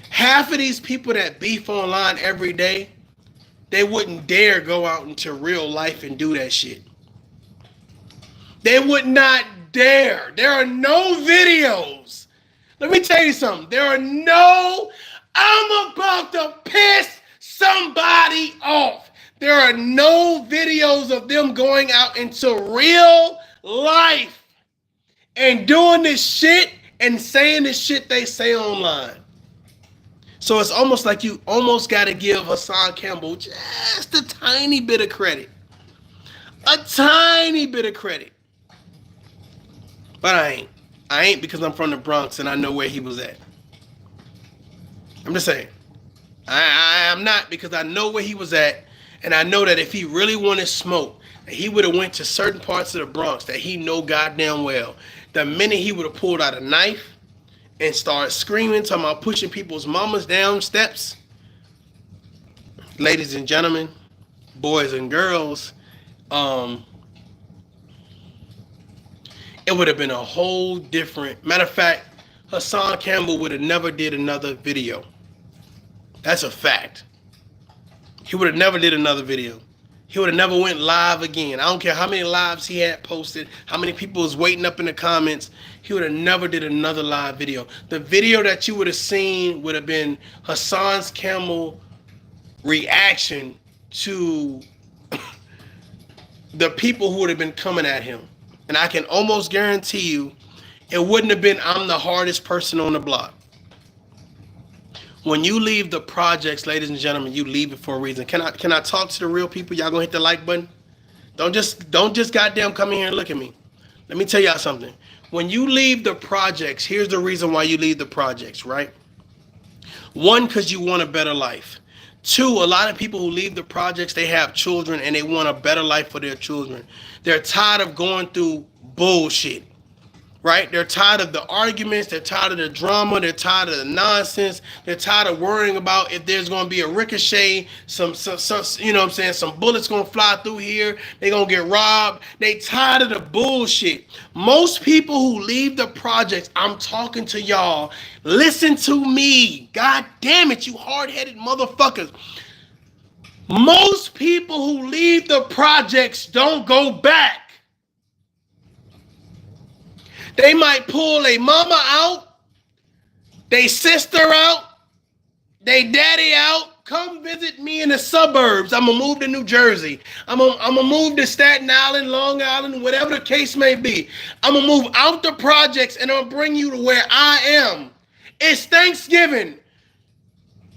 Half of these people that beef online every day, they wouldn't dare go out into real life and do that shit. They would not dare. There are no videos. Let me tell you something. I'm about to piss somebody off. There are no videos of them going out into real life and doing this shit and saying this shit they say online. So it's almost like you almost got to give Hassan Campbell just a tiny bit of credit. A tiny bit of credit. But I ain't. I ain't because I'm from the Bronx and I know where he was at. I'm just saying. I'm not because I know where he was at, and I know that if he really wanted smoke, he would have went to certain parts of the Bronx that he know goddamn well. The minute he would have pulled out a knife and started screaming, talking about pushing people's mamas down steps. Ladies and gentlemen, boys and girls, it would have been a whole different. Matter of fact, Hassan Campbell would have never did another video. That's a fact. He would have never did another video. He would have never went live again. I don't care how many lives he had posted, how many people was waiting up in the comments. He would have never did another live video. The video that you would have seen would have been Hassan Campbell reaction to the people who would have been coming at him. And I can almost guarantee you it wouldn't have been I'm the hardest person on the block. When you leave the projects, ladies and gentlemen, you leave it for a reason. Can I talk to the real people? Y'all gonna hit the like button? Don't just goddamn come in here and look at me. Let me tell y'all something. When you leave the projects, here's the reason why you leave the projects, right? One, because you want a better life. Two, a lot of people who leave the projects, they have children and they want a better life for their children. They're tired of going through bullshit. Right? They're tired of the arguments. They're tired of the drama. They're tired of the nonsense. They're tired of worrying about if there's going to be a ricochet, some you know what I'm saying, some bullets going to fly through here. They're going to get robbed. They tired of the bullshit. Most people who leave the projects, I'm talking to y'all. Listen to me. God damn it, you hard-headed motherfuckers. Most people who leave the projects don't go back. They might pull a mama out, they sister out, they daddy out. Come visit me in the suburbs. I'm going to move to New Jersey. I'm going to move to Staten Island, Long Island, whatever the case may be. I'm going to move out the projects and I'm going to bring you to where I am. It's Thanksgiving.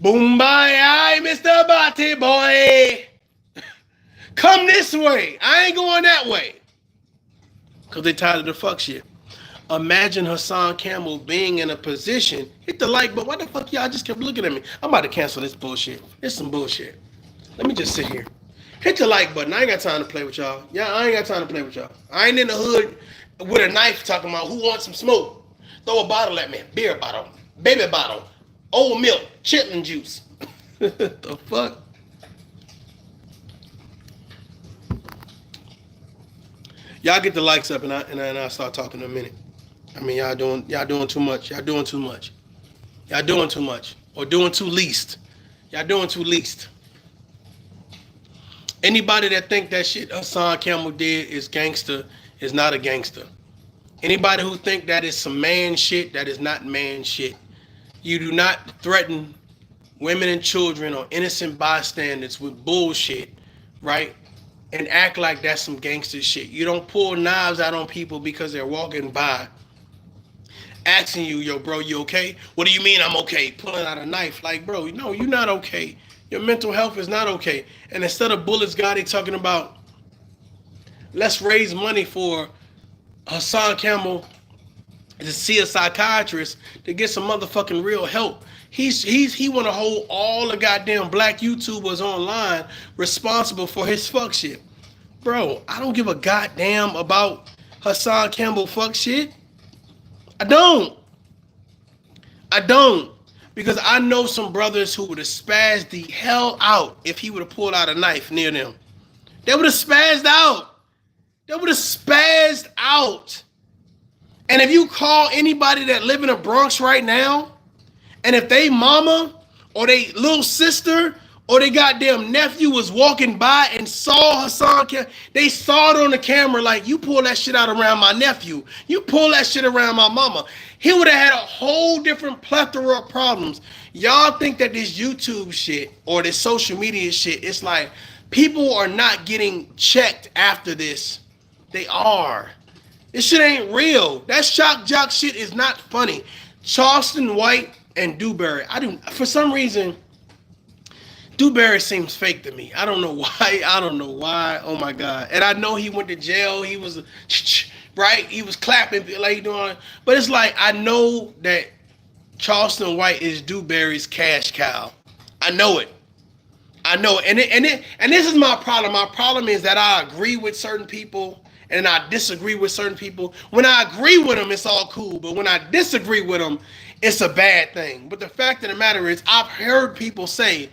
Boom, bye, Mr. Bati boy. Come this way. I ain't going that way. Because they tired of the fuck shit. Imagine Hassan Campbell being in a position. Hit the like button. Why the fuck y'all just kept looking at me? I'm about to cancel this bullshit. It's some bullshit. Let me just sit here. Hit the like button. I ain't got time to play with y'all. Yeah, I ain't got time to play with y'all. I ain't in the hood with a knife talking about who wants some smoke. Throw a bottle at me. Beer bottle. Baby bottle. Old milk. Chitlin juice. The fuck? Y'all get the likes up and I'll start talking in a minute. I mean, y'all doing too much. Y'all doing too much. Y'all doing too much. Or doing too least. Y'all doing too least. Anybody that think that shit Hassan Campbell did is gangster is not a gangster. Anybody who think that is some man shit, that is not man shit. You do not threaten women and children or innocent bystanders with bullshit, right? And act like that's some gangster shit. You don't pull knives out on people because they're walking by asking you, yo, bro, you okay? What do you mean I'm okay? Pulling out a knife. Like, bro, no, you're not okay. Your mental health is not okay. And instead of bullets, God, they talking about, let's raise money for Hassan Campbell to see a psychiatrist to get some motherfucking real help. He want to hold all the goddamn black YouTubers online responsible for his fuck shit. Bro, I don't give a goddamn about Hassan Campbell fuck shit. I don't. Because I know some brothers who would have spazzed the hell out if he would have pulled out a knife near them. They would have spazzed out. And if you call anybody that live in the Bronx right now, and if they mama or they little sister or they goddamn nephew was walking by and saw Hassan, they saw it on the camera like, you pull that shit out around my nephew. You pull that shit around my mama. He would have had a whole different plethora of problems. Y'all think that this YouTube shit or this social media shit, it's like people are not getting checked after this. They are. This shit ain't real. That shock jock shit is not funny. Charleston White and Dewberry. For some reason, Dewberry seems fake to me. I don't know why. Oh my God. And I know he went to jail. He was right. He was clapping like doing. But it's like I know that Charleston White is Dewberry's cash cow. I know it. And this is my problem. My problem is that I agree with certain people and I disagree with certain people. When I agree with them, it's all cool. But when I disagree with them, it's a bad thing. But the fact of the matter is, I've heard people say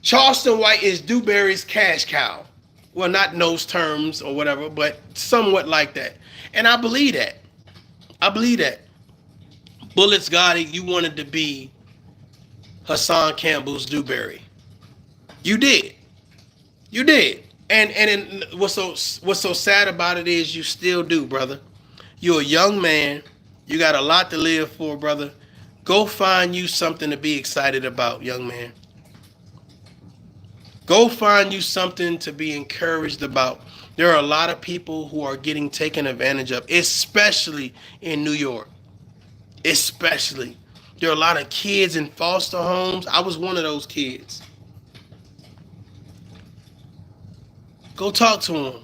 Charleston White is Dewberry's cash cow. Well, not in those terms or whatever, but somewhat like that. And I believe that. Bullets Gotti, you wanted to be Hassan Campbell's Dewberry. You did. And what's so sad about it is you still do, brother. You're a young man. You got a lot to live for, brother. Go find you something to be excited about, young man. Go find you something to be encouraged about. There are a lot of people who are getting taken advantage of, especially in New York. Especially. There are a lot of kids in foster homes. I was one of those kids. Go talk to him.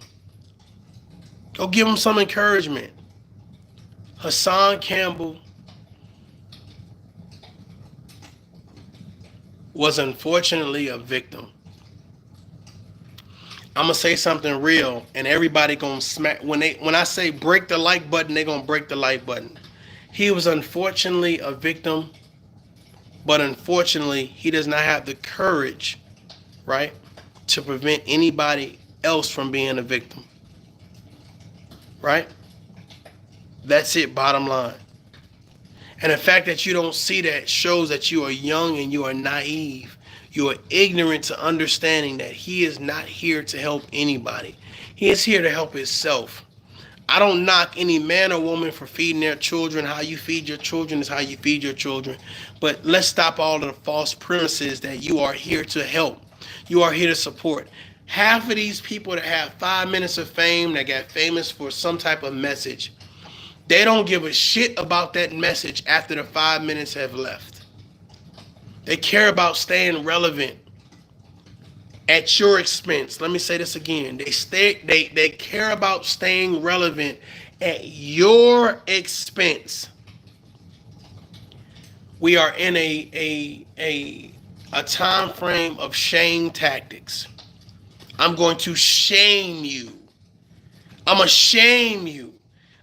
Go give him some encouragement. Hassan Campbell was unfortunately a victim. I'm gonna say something real, and everybody gonna smack. When I say break the like button, they gonna break the like button. He was unfortunately a victim, but unfortunately, he does not have the courage, right, to prevent anybody else from being a victim. Right? That's it, bottom line. And the fact that you don't see that shows that you are young and you are naive. You are ignorant to understanding that he is not here to help anybody. He is here to help himself. I don't knock any man or woman for feeding their children. How you feed your children is how you feed your children. But let's stop all of the false premises that you are here to help. You are here to support. Half of these people that have 5 minutes of fame, that got famous for some type of message, they don't give a shit about that message after the 5 minutes have left. They care about staying relevant at your expense. Let me say this again. They care about staying relevant at your expense. We are in a time frame of shame tactics. I'm going to shame you. I'm going to shame you.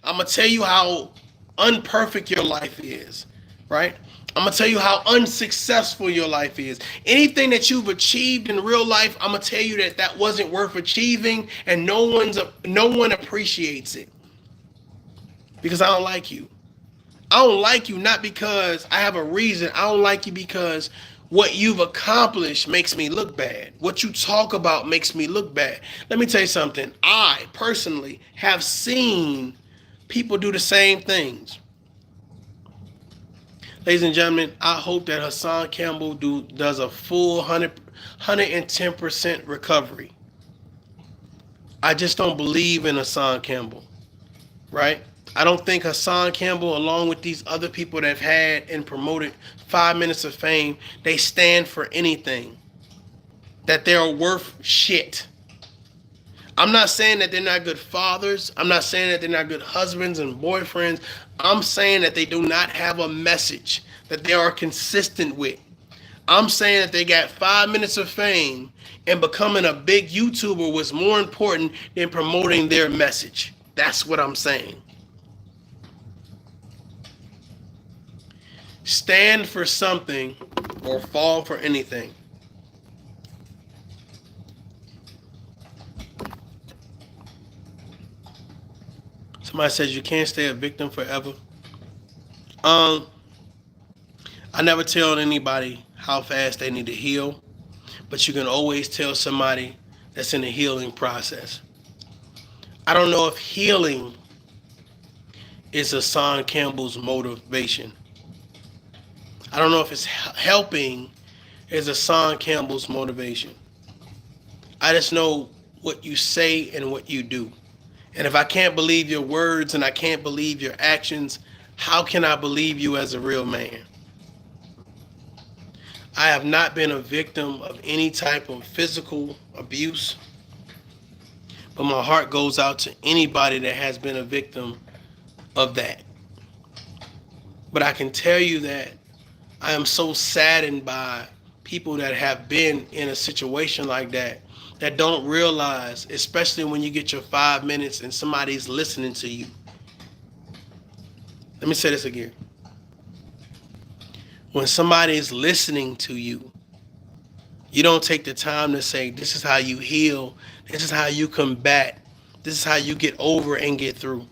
I'm going to tell you how unperfect your life is, right? I'm going to tell you how unsuccessful your life is. Anything that you've achieved in real life, I'm going to tell you that that wasn't worth achieving, and no one appreciates it because I don't like you. I don't like you not because I have a reason. I don't like you because what you've accomplished makes me look bad. What you talk about makes me look bad. Let me tell you something. I personally have seen people do the same things. Ladies and gentlemen, I hope that Hassan Campbell does a full 110% recovery. I just don't believe in Hassan Campbell, right? I don't think Hassan Campbell, along with these other people that have had and promoted 5 minutes of fame, they stand for anything. That they're worth shit. I'm not saying that they're not good fathers. I'm not saying that they're not good husbands and boyfriends. I'm saying that they do not have a message that they are consistent with. I'm saying that they got 5 minutes of fame and becoming a big YouTuber was more important than promoting their message. That's what I'm saying. Stand for something or fall for anything. Somebody says you can't stay a victim forever. I never tell anybody how fast they need to heal, but you can always tell somebody that's in the healing process. I don't know if healing is Hassan Campbell's motivation. I don't know if it's helping is Hassan Campbell's motivation. I just know what you say and what you do. And if I can't believe your words and I can't believe your actions, how can I believe you as a real man? I have not been a victim of any type of physical abuse, but my heart goes out to anybody that has been a victim of that. But I can tell you that I am so saddened by people that have been in a situation like that don't realize, especially when you get your 5 minutes and somebody's listening to you. Let me say this again. When somebody is listening to you, you don't take the time to say, this is how you heal, this is how you combat, this is how you get over and get through.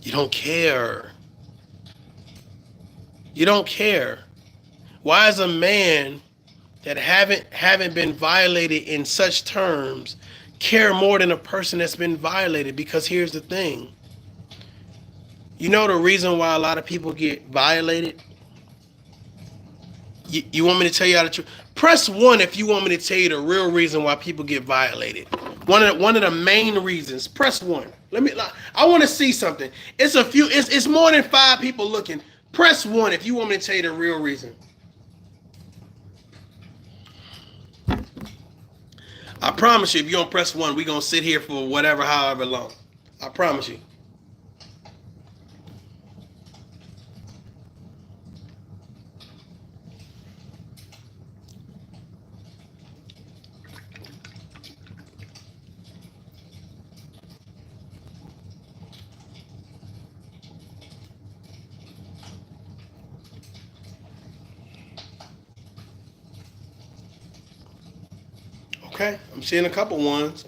You don't care. You don't care. Why is a man that haven't been violated in such terms care more than a person that's been violated? Because here's the thing. You know the reason why a lot of people get violated? You want me to tell you how the truth? Press 1 if you want me to tell you the real reason why people get violated. One of the main reasons. Press 1. I want to see something. It's more than 5 people looking. Press 1 if you want me to tell you the real reason. I promise you, if you don't press 1, we're going to sit here for however long. I promise you. Okay, I'm seeing a couple ones.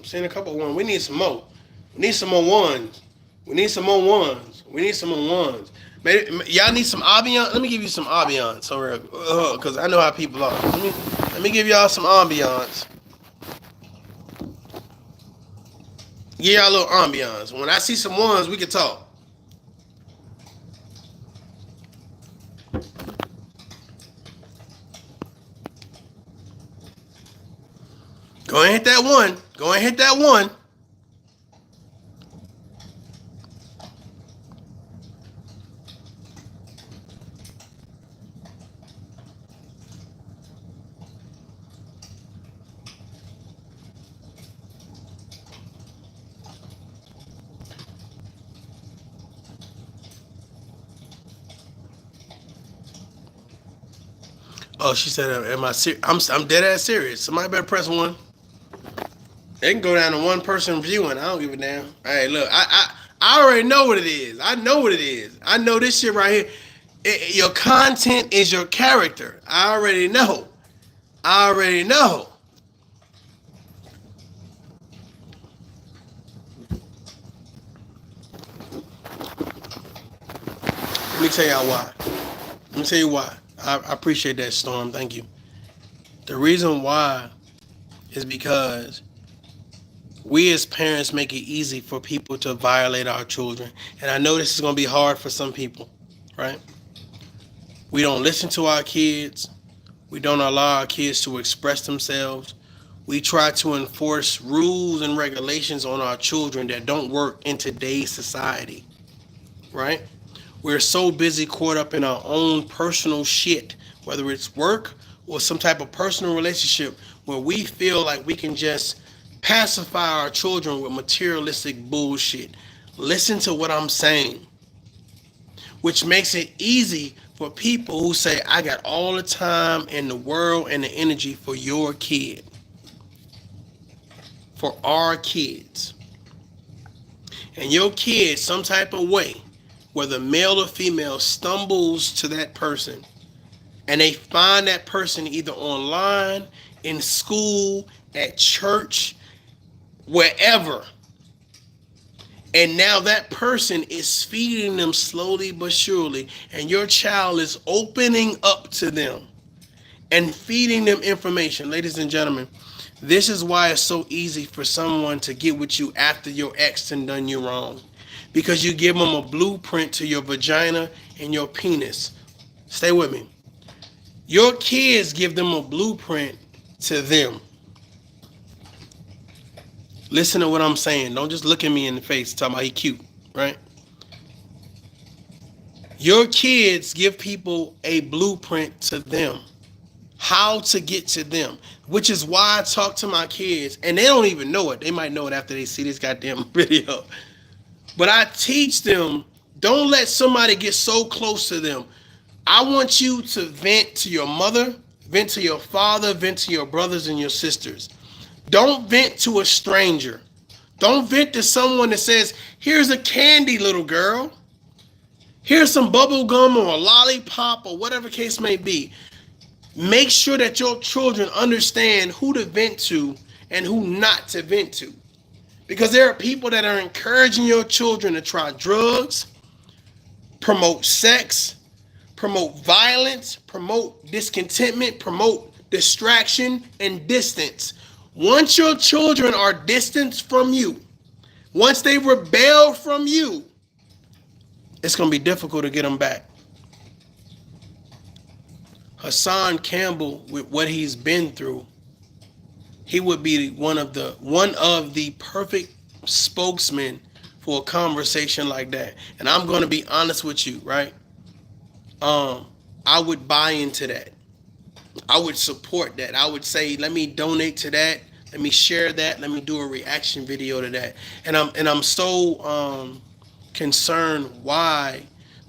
We need some more. We need some more ones. Maybe, y'all need some ambiance? Let me give you some ambiance. Because I know how people are. Let me give y'all some ambiance. Give y'all a little ambiance. When I see some ones, we can talk. Go ahead and hit that one. Oh, she said, am I serious? I'm dead ass serious. Somebody better press 1. They can go down to one person viewing. I don't give a damn. Hey, look, I I already know what it is. I know what it is. I know this shit right here. Your content is your character. I already know. I already know. Let me tell y'all why. Let me tell you why. I appreciate that, Storm. Thank you. The reason why is because we as parents make it easy for people to violate our children. And I know this is going to be hard for some people, right? We don't listen to our kids. We don't allow our kids to express themselves. We try to enforce rules and regulations on our children that don't work in today's society, right? We're so busy caught up in our own personal shit, whether it's work or some type of personal relationship where we feel like we can just pacify our children with materialistic bullshit. Listen to what I'm saying, which makes it easy for people who say, I got all the time in the world and the energy for your kid, for our kids. And your kid, some type of way, whether male or female, stumbles to that person and they find that person either online, in school, at church, wherever. And now that person is feeding them slowly but surely, and your child is opening up to them and feeding them information. Ladies and gentlemen, this is why it's so easy for someone to get with you after your ex and done you wrong. Because you give them a blueprint to your vagina and your penis. Stay with me. Your kids give them a blueprint to them. Listen to what I'm saying. Don't just look at me in the face talking about he cute, right? Your kids give people a blueprint to them. How to get to them. Which is why I talk to my kids, and they don't even know it. They might know it after they see this goddamn video. But I teach them, don't let somebody get so close to them. I want you to vent to your mother, vent to your father, vent to your brothers and your sisters. Don't vent to a stranger. Don't vent to someone that says, here's a candy, little girl. Here's some bubble gum or a lollipop or whatever case may be. Make sure that your children understand who to vent to and who not to vent to. Because there are people that are encouraging your children to try drugs, promote sex, promote violence, promote discontentment, promote distraction and distance. Once your children are distanced from you, once they rebel from you, it's going to be difficult to get them back. Hassan Campbell, with what he's been through, he would be one of the perfect spokesmen for a conversation like that. And I'm going to be honest with you, right? I would buy into that. I would support that. I would say, let me donate to that. Let me share that. Let me do a reaction video to that. And I'm so concerned why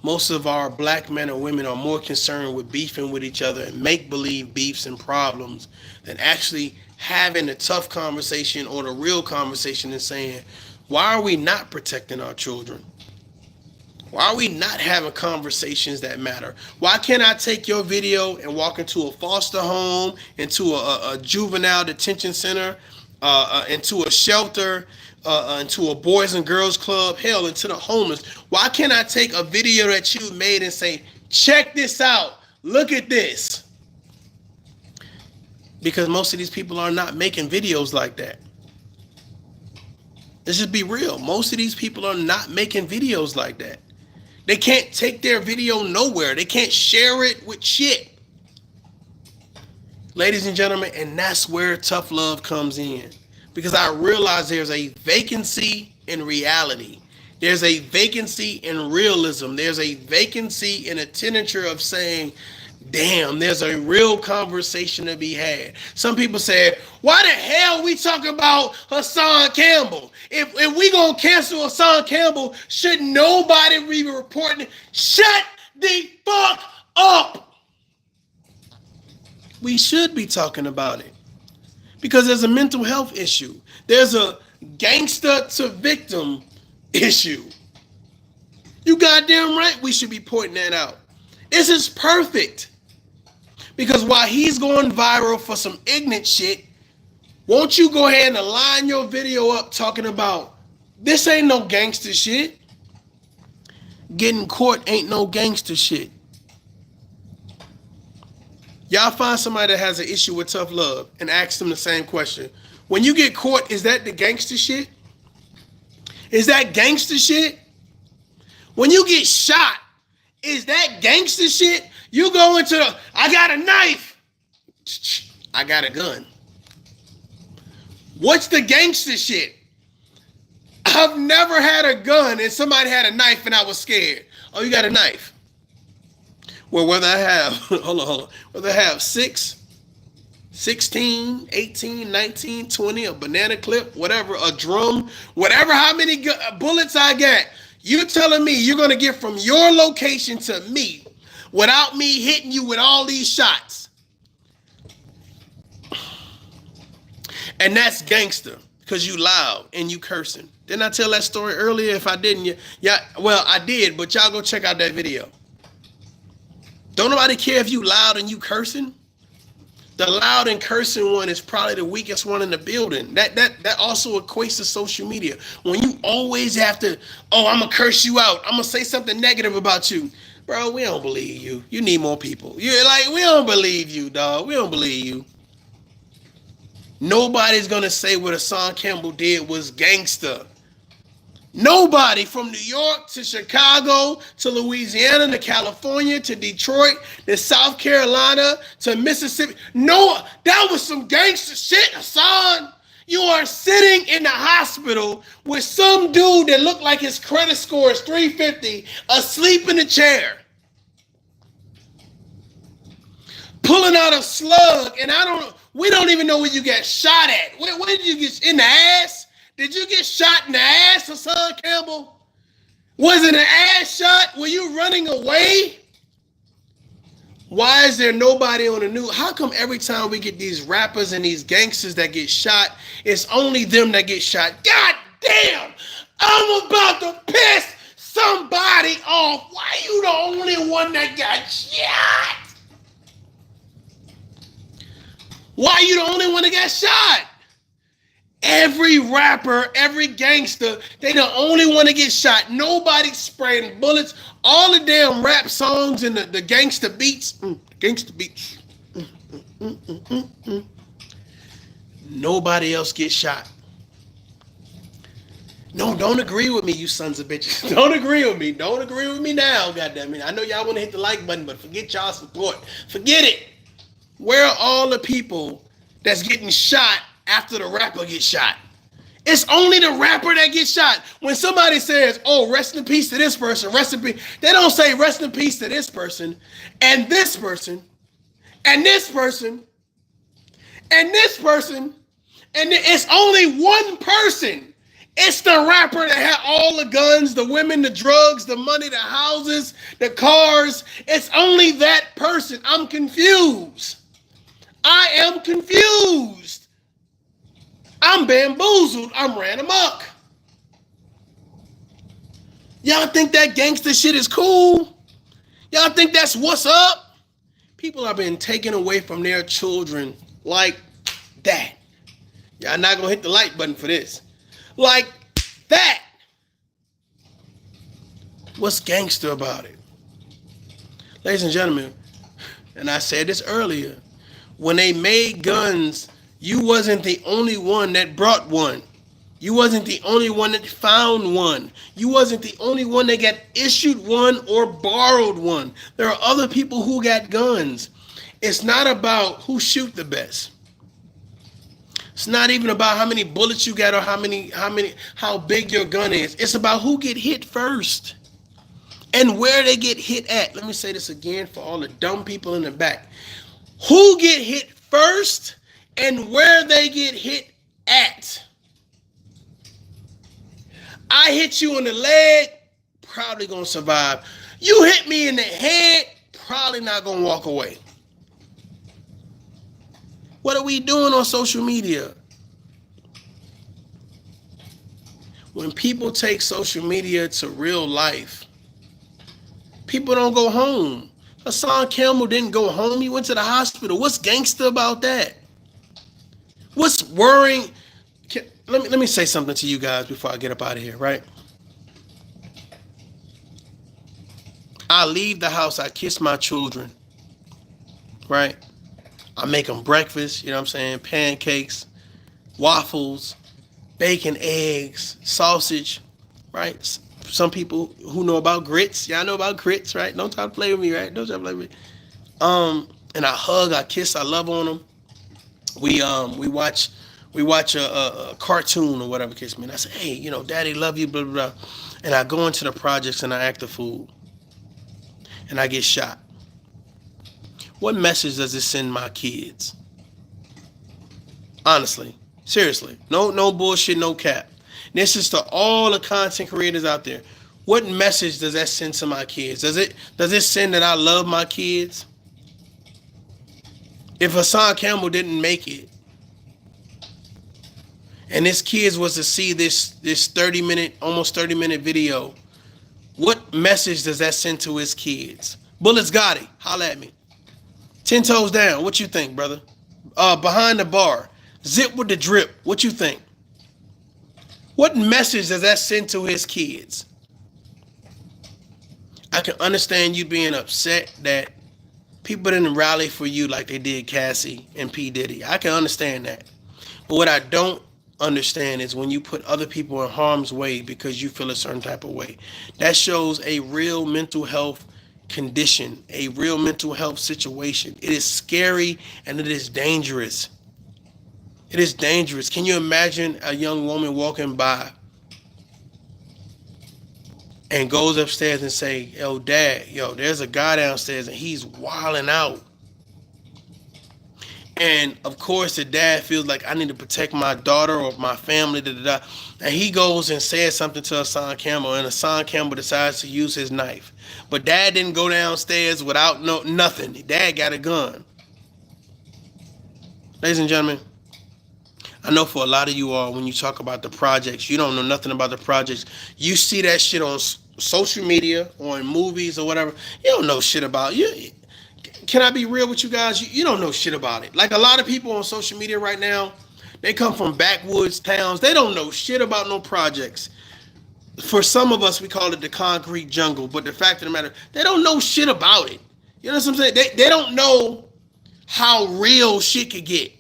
most of our black men and women are more concerned with beefing with each other and make-believe beefs and problems than actually having a tough conversation or the real conversation and saying, why are we not protecting our children? Why are we not having conversations that matter? Why can't I take your video and walk into a foster home, into a juvenile detention center, into a shelter, into a boys and girls club, hell, into the homeless? Why can't I take a video that you made and say, check this out, look at this? Because most of these people are not making videos like that. Let's just be real. Most of these people are not making videos like that. They can't take their video nowhere. They can't share it with shit. Ladies and gentlemen, and that's where tough love comes in. Because I realize there's a vacancy in reality. There's a vacancy in realism. There's a vacancy in a temperature of saying, damn, there's a real conversation to be had. Some people say, why the hell we talk about Hassan Campbell? If we gonna cancel Hassan Campbell, should nobody be reporting? Shut the fuck up. We should be talking about it. Because there's a mental health issue. There's a gangster to victim issue. You goddamn right we should be pointing that out. This is perfect. Because while he's going viral for some ignorant shit, won't you go ahead and line your video up talking about this ain't no gangster shit. Getting caught ain't no gangster shit. Y'all find somebody that has an issue with tough love and ask them the same question. When you get caught, is that the gangster shit? Is that gangster shit? When you get shot, is that gangster shit? You go into the, I got a knife. I got a gun. What's the gangster shit? I've never had a gun and somebody had a knife and I was scared. Oh, you got a knife. Well, whether I have, hold on. Whether I have 6, 16, 18, 19, 20, a banana clip, whatever, a drum, whatever, how many bullets I got, you telling me you're going to get from your location to me without me hitting you with all these shots. And that's gangster because you loud and you cursing. Didn't I tell that story earlier? If I didn't, yeah, well, I did, but y'all go check out that video. Don't nobody care if you loud and you cursing. The loud and cursing one is probably the weakest one in the building. That also equates to social media. When you always have to, oh, I'm going to curse you out. I'm going to say something negative about you. Bro, we don't believe you. You need more people. You're like, we don't believe you, dog. We don't believe you. Nobody's going to say what Hassan Campbell did was gangster. Nobody from New York to Chicago to Louisiana to California to Detroit to South Carolina to Mississippi. No, that was some gangster shit, Hassan. You are sitting in the hospital with some dude that looked like his credit score is 350 asleep in a chair. Pulling out a slug, and we don't even know where you got shot at. Where did you get, in the ass? Did you get shot in the ass, Hassan Campbell? Was it an ass shot? Were you running away? Why is there nobody on the news? How come every time we get these rappers and these gangsters that get shot, it's only them that get shot? God damn! I'm about to piss somebody off. Why you the only one that got shot? Why you the only one that got shot? Every rapper, every gangster, they the only one that gets shot. Nobody's spraying bullets. All the damn rap songs and the gangster beats. Nobody else gets shot. No, don't agree with me, you sons of bitches. Don't agree with me. Don't agree with me now, goddammit. I know y'all want to hit the like button, but forget y'all support. Forget it. Where are all the people that's getting shot after the rapper gets shot? It's only the rapper that gets shot. When somebody says, oh, rest in peace to this person, rest in peace, they don't say rest in peace to this person, and this person, and this person, and this person, and it's only one person. It's the rapper that had all the guns, the women, the drugs, the money, the houses, the cars. It's only that person. I'm confused. I am confused. I'm bamboozled. I'm ran amok. Y'all think that gangster shit is cool? Y'all think that's what's up? People are being taken away from their children like that. Y'all not gonna hit the like button for this. Like that. What's gangster about it? Ladies and gentlemen, and I said this earlier, when they made guns, you wasn't the only one that brought one. You wasn't the only one that found one. You wasn't the only one that got issued one or borrowed one. There are other people who got guns. It's not about who shoot the best. It's not even about how many bullets you got or how big your gun is. It's about who get hit first and where they get hit at. Let me say this again for all the dumb people in the back. Who get hit first and where they get hit at. I hit you in the leg, probably gonna survive. You hit me in the head, probably not gonna walk away. What are we doing on social media? When people take social media to real life, people don't go home. Hassan Campbell didn't go home. He went to the hospital. What's gangster about that? What's worrying? Let me say something to you guys before I get up out of here, right? I leave the house. I kiss my children, right? I make them breakfast, you know what I'm saying? Pancakes, waffles, bacon, eggs, sausage, right? Some people who know about grits, y'all know about grits, right? Don't try to play with me, right? Don't try to play with me. And I hug, I kiss, I love on them. We watch a cartoon or whatever case me. And I say, hey, you know, Daddy love you, blah, blah, blah. And I go into the projects and I act a fool. And I get shot. What message does it send my kids? Honestly, seriously, no bullshit, no cap. This is to all the content creators out there. What message does that send to my kids? Does it send that I love my kids? If Hassan Campbell didn't make it, and his kids was to see this 30-minute, almost 30-minute video, what message does that send to his kids? Bullets Gotti, holla at me. 10 toes down, what you think, brother? Behind the bar, zip with the drip, what you think? What message does that send to his kids? I can understand you being upset that people didn't rally for you like they did Cassie and P. Diddy. I can understand that. But what I don't understand is when you put other people in harm's way because you feel a certain type of way. That shows a real mental health condition, a real mental health situation. It is scary and it is dangerous. It is dangerous. Can you imagine a young woman walking by and goes upstairs and say, yo, Dad, there's a guy downstairs and he's wilding out. And of course, the dad feels like I need to protect my daughter or my family, and he goes and says something to Hassan Campbell, and Hassan Campbell decides to use his knife. But Dad didn't go downstairs without nothing. Dad got a gun. Ladies and gentlemen, I know for a lot of you all, when you talk about the projects, you don't know nothing about the projects. You see that shit on social media or in movies or whatever. You don't know shit about it. Can I be real with you guys? You don't know shit about it. Like a lot of people on social media right now, they come from backwoods towns. They don't know shit about no projects. For some of us, we call it the concrete jungle. But the fact of the matter, they don't know shit about it. You know what I'm saying? They don't know how real shit could get.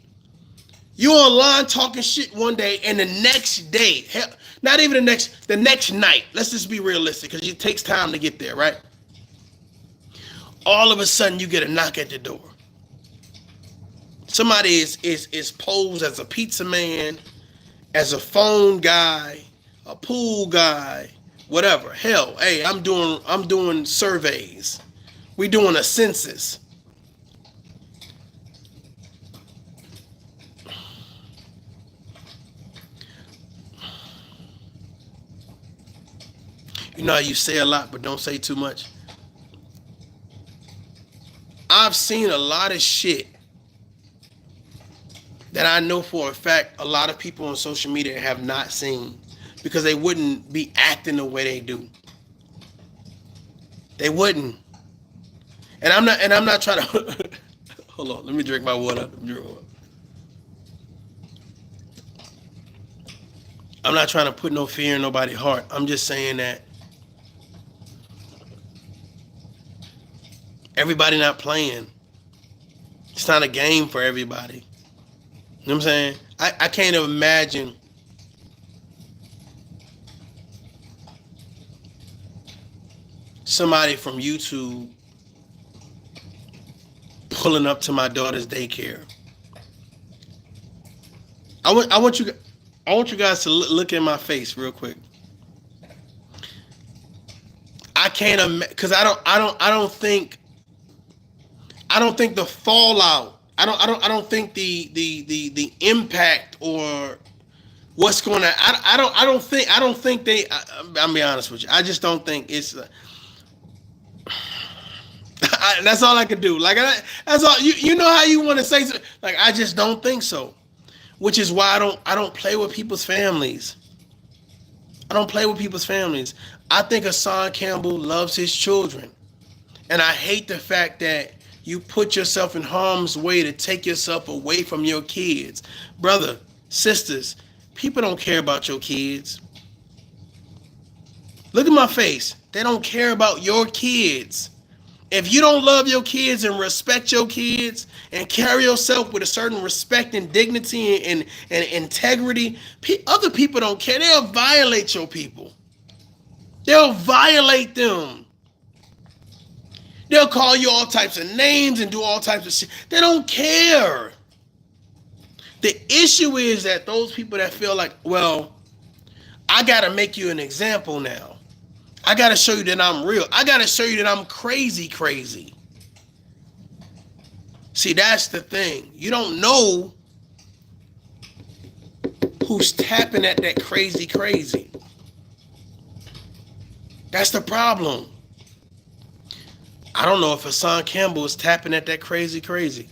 You online talking shit one day, and the next day, hell, not even the next night. Let's just be realistic, because it takes time to get there, right? All of a sudden, you get a knock at the door. Somebody is posed as a pizza man, as a phone guy, a pool guy, whatever. Hell, hey, I'm doing surveys. We doing a census. You know how you say a lot, but don't say too much? I've seen a lot of shit that I know for a fact a lot of people on social media have not seen, because they wouldn't be acting the way they do. They wouldn't. And I'm not trying to hold on, let me drink my water. I'm not trying to put no fear in nobody's heart. I'm just saying that everybody not playing. It's not a game for everybody. You know what I'm saying? I can't imagine somebody from YouTube pulling up to my daughter's daycare. I want you guys to look in my face real quick. I can't, because I don't think the fallout. I don't think the impact or what's going to. I don't think they. I'll be honest with you. I just don't think it's. That's all I could do. Like that's all. You know how you want to say so, like I just don't think so. Which is why I don't play with people's families. I don't play with people's families. I think Hassan Campbell loves his children. And I hate the fact that you put yourself in harm's way to take yourself away from your kids. Brother, sisters, people don't care about your kids. Look at my face. They don't care about your kids. If you don't love your kids and respect your kids and carry yourself with a certain respect and dignity and integrity, other people don't care. They'll violate your people. They'll violate them. They'll call you all types of names and do all types of shit. They don't care. The issue is that those people that feel like, well, I got to make you an example now. I got to show you that I'm real. I got to show you that I'm crazy. See, that's the thing. You don't know who's tapping at that crazy. That's the problem. I don't know if Hassan Campbell is tapping at that crazy.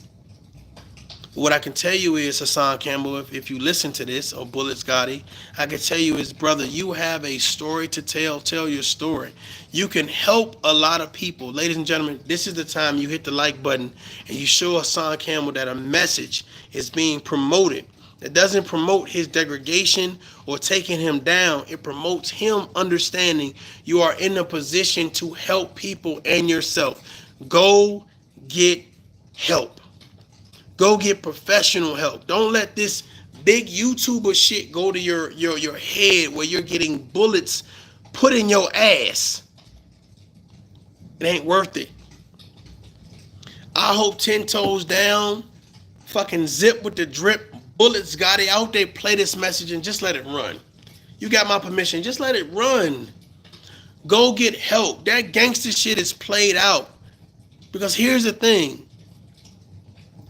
What I can tell you is, Hassan Campbell, if you listen to this, or Bullets Gotti, I can tell you is, brother, you have a story to tell. Tell your story. You can help a lot of people. Ladies and gentlemen, this is the time you hit the like button and you show Hassan Campbell that a message is being promoted. It doesn't promote his degradation or taking him down. It promotes him understanding you are in a position to help people and yourself. Go get help. Go get professional help. Don't let this big YouTuber shit go to your head where you're getting bullets put in your ass. It ain't worth it. I hope 10 Toes Down, fucking Zip with the Drip, Bullets Gotti out there, play this message and just let it run. You got my permission. Just let it run. Go get help. That gangster shit is played out. Because here's the thing.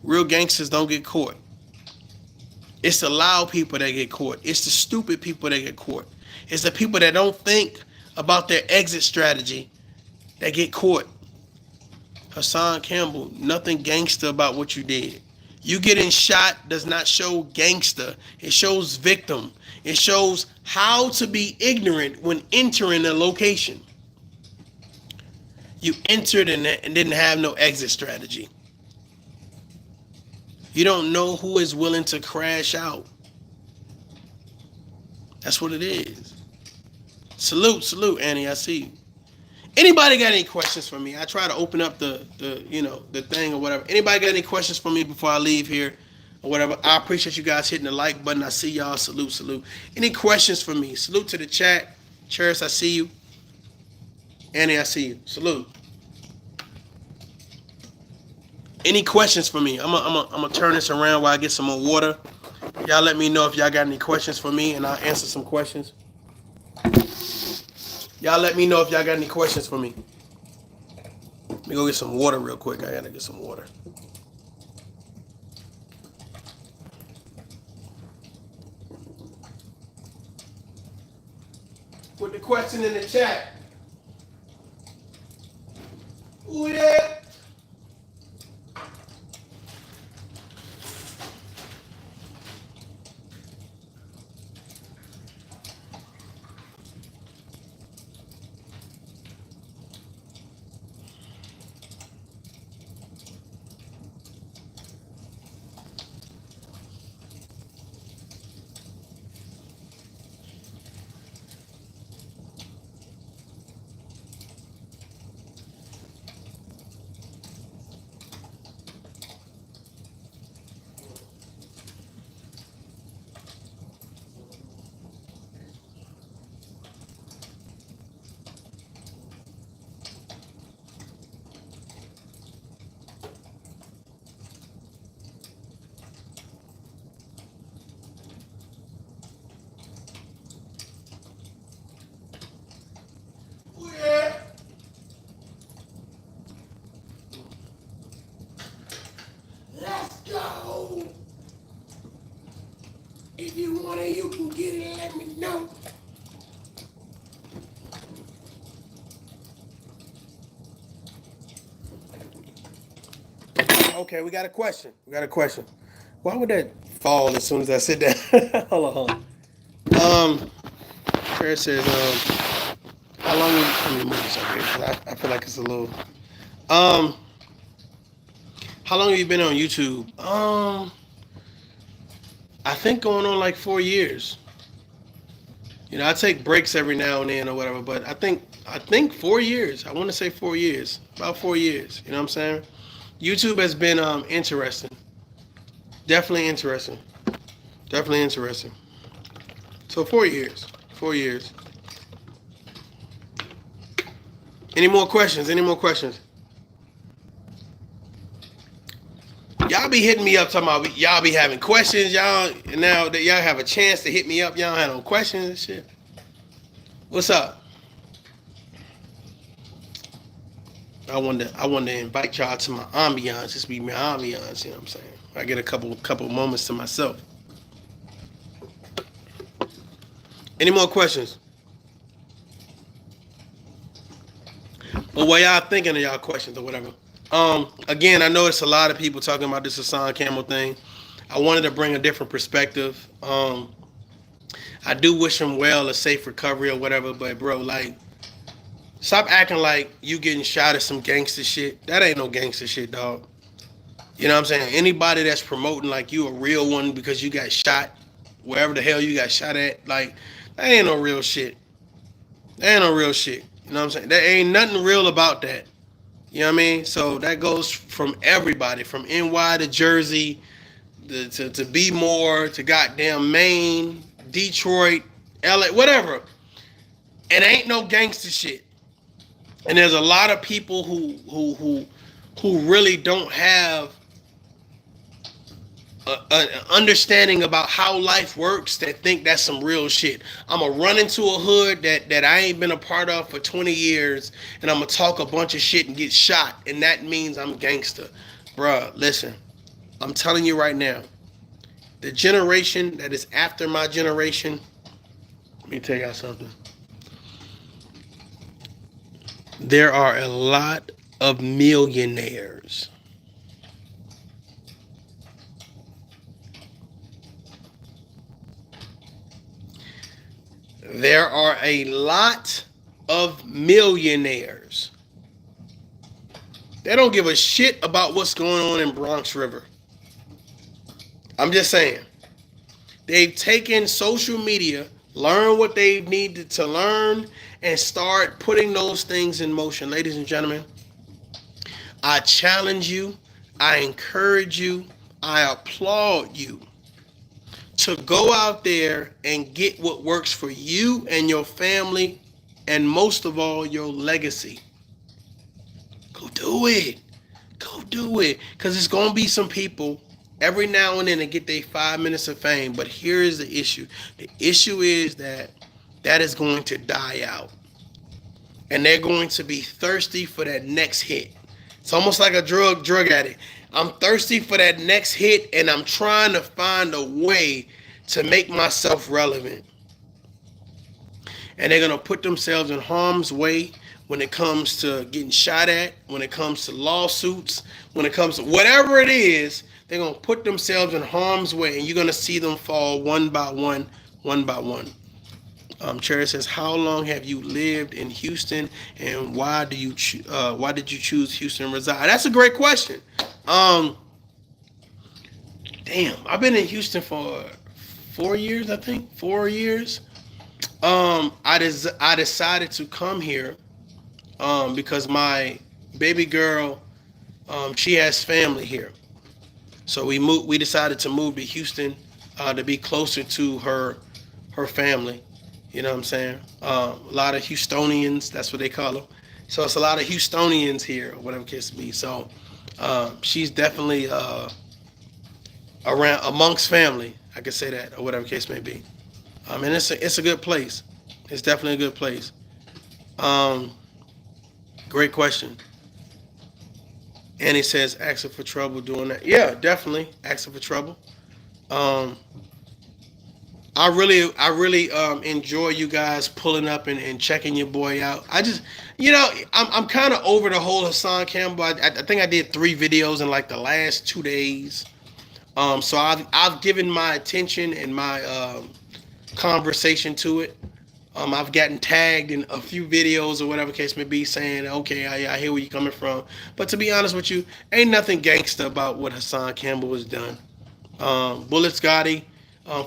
Real gangsters don't get caught. It's the loud people that get caught. It's the stupid people that get caught. It's the people that don't think about their exit strategy that get caught. Hassan Campbell, nothing gangster about what you did. You getting shot does not show gangster. It shows victim. It shows how to be ignorant when entering a location. You entered and didn't have no exit strategy. You don't know who is willing to crash out. That's what it is. Salute, Annie. I see you. Anybody got any questions for me? I try to open up the thing or whatever. Anybody got any questions for me before I leave here or whatever? I appreciate you guys hitting the like button. I see y'all. Salute. Any questions for me? Salute to the chat. Cheers, I see you. Annie, I see you. Salute. Any questions for me? I'm gonna turn this around while I get some more water. Y'all let me know if y'all got any questions for me and I'll answer some questions. Y'all let me know if y'all got any questions for me. Let me go get some water real quick. I gotta get some water. Put the question in the chat. Who there? Let's go. If you want it, you can get it. Let me know. Okay, we got a question. Why would that fall as soon as I sit down? Hold on. Claire says, how long will you move this up here? I feel like it's a little Um, how long have you been on YouTube? I think going on like 4 years. You know, I take breaks every now and then or whatever, but I think 4 years. I want to say 4 years. About 4 years. You know what I'm saying? YouTube has been interesting. Definitely interesting. Definitely interesting. So 4 years. 4 years. Any more questions? Any more questions? Y'all be hitting me up talking about y'all be having questions. Y'all now that y'all have a chance to hit me up, y'all have no questions and shit. What's up? I wanted to invite y'all to my ambiance. Just be my ambiance, you know what I'm saying? I get a couple moments to myself. Any more questions? Or what y'all thinking of y'all questions or whatever? Again, I know it's a lot of people talking about this Hassan Campbell thing. I wanted to bring a different perspective. I do wish him well, a safe recovery or whatever, but bro, like, stop acting like you getting shot at some gangster shit. That ain't no gangster shit, dog. You know what I'm saying? Anybody that's promoting like you a real one because you got shot wherever the hell you got shot at, like, that ain't no real shit. That ain't no real shit. You know what I'm saying? There ain't nothing real about that. You know what I mean? So that goes from everybody, from NY to Jersey, to be more, to goddamn Maine, Detroit, LA, whatever. It ain't no gangster shit. And there's a lot of people who really don't have an understanding about how life works that think that's some real shit. I'm gonna run into a hood that I ain't been a part of for 20 years, and I'm gonna talk a bunch of shit and get shot, and that means I'm gangster. Bruh, listen, I'm telling you right now, the generation that is after my generation, let me tell y'all something. There are a lot of millionaires. There are a lot of millionaires. They don't give a shit about what's going on in Bronx River. I'm just saying. They've taken social media, learn what they needed to learn, and start putting those things in motion. Ladies and gentlemen, I challenge you, I encourage you, I applaud you to go out there and get what works for you and your family, and most of all, your legacy. Go do it. Go do it. Because there's going to be some people every now and then that get their 5 minutes of fame. But here is the issue. The issue is that is going to die out. And they're going to be thirsty for that next hit. It's almost like a drug addict. I'm thirsty for that next hit, and I'm trying to find a way to make myself relevant. And they're going to put themselves in harm's way when it comes to getting shot at, when it comes to lawsuits, when it comes to whatever it is, they're going to put themselves in harm's way, and you're going to see them fall one by one, one by one. Cherry says, how long have you lived in Houston, and why did you choose Houston to reside? That's a great question. Damn, I've been in Houston for 4 years, I think. 4 years. I decided to come here because my baby girl, she has family here. So we decided to move to Houston to be closer to her family. You know what I'm saying? A lot of Houstonians, that's what they call them. So it's a lot of Houstonians here, or whatever case be. So she's definitely around amongst family. I could say that, or whatever case may be. And it's a good place. It's definitely a good place. Great question. And he says, asking for trouble doing that. Yeah, definitely asking for trouble. I really enjoy you guys pulling up and checking your boy out. I just, I'm kind of over the whole Hassan Campbell. I think I did 3 videos in like the last 2 days. So I've given my attention and my conversation to it. I've gotten tagged in a few videos or whatever case may be saying, okay, I hear where you're coming from. But to be honest with you, ain't nothing gangster about what Hassan Campbell has done. Bullets Gotti,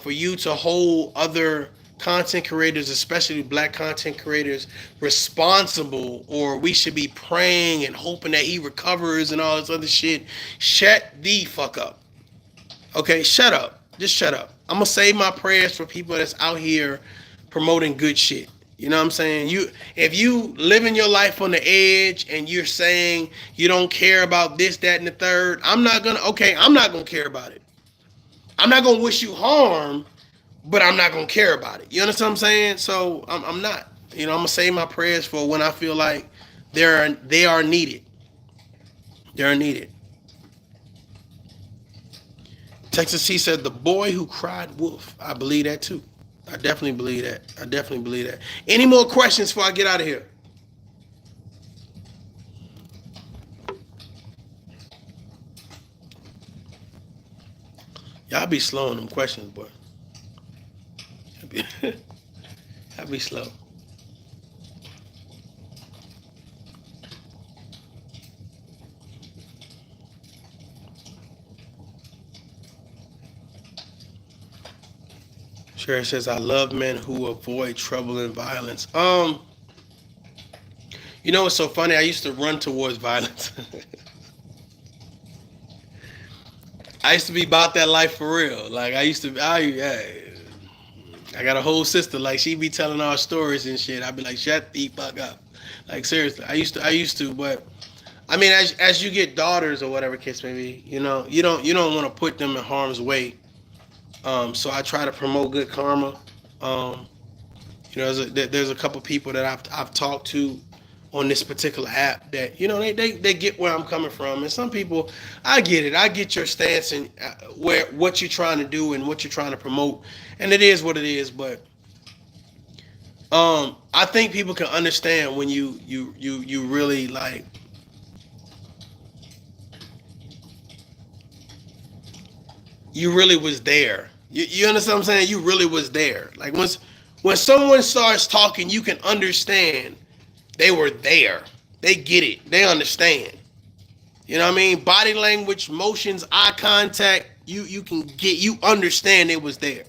for you to hold other content creators, especially black content creators, responsible, or we should be praying and hoping that he recovers and all this other shit. Shut the fuck up. Okay, shut up. Just shut up. I'm gonna save my prayers for people that's out here promoting good shit. You know what I'm saying? If you living your life on the edge and you're saying you don't care about this, that, and the third, I'm not gonna care about it. I'm not gonna wish you harm, but I'm not gonna care about it. You understand what I'm saying? So I'm not. I'm gonna save my prayers for when I feel like they are needed. They are needed. Texas C said, the boy who cried wolf. I believe that too. I definitely believe that. Any more questions before I get out of here? Y'all be slow on them questions, boy. I'll be slow. Sherry says, I love men who avoid trouble and violence. It's so funny. I used to run towards violence. I used to be about that life for real. Like I got a whole sister. Like she be telling our stories and shit. I'd be like, shut the fuck up. Like seriously, I used to. But I mean, as you get daughters or whatever case may be, you don't want to put them in harm's way. So I try to promote good karma. There's a couple people that I've talked to on this particular app that they get where I'm coming from, and some people I get it. I get your stance and what you're trying to do and what you're trying to promote, and it is what it is. But I think people can understand when you really like. You really was there. You understand what I'm saying? You really was there. Like when someone starts talking, you can understand they were there. They get it. They understand. You know what I mean? Body language, motions, eye contact. You understand it was there.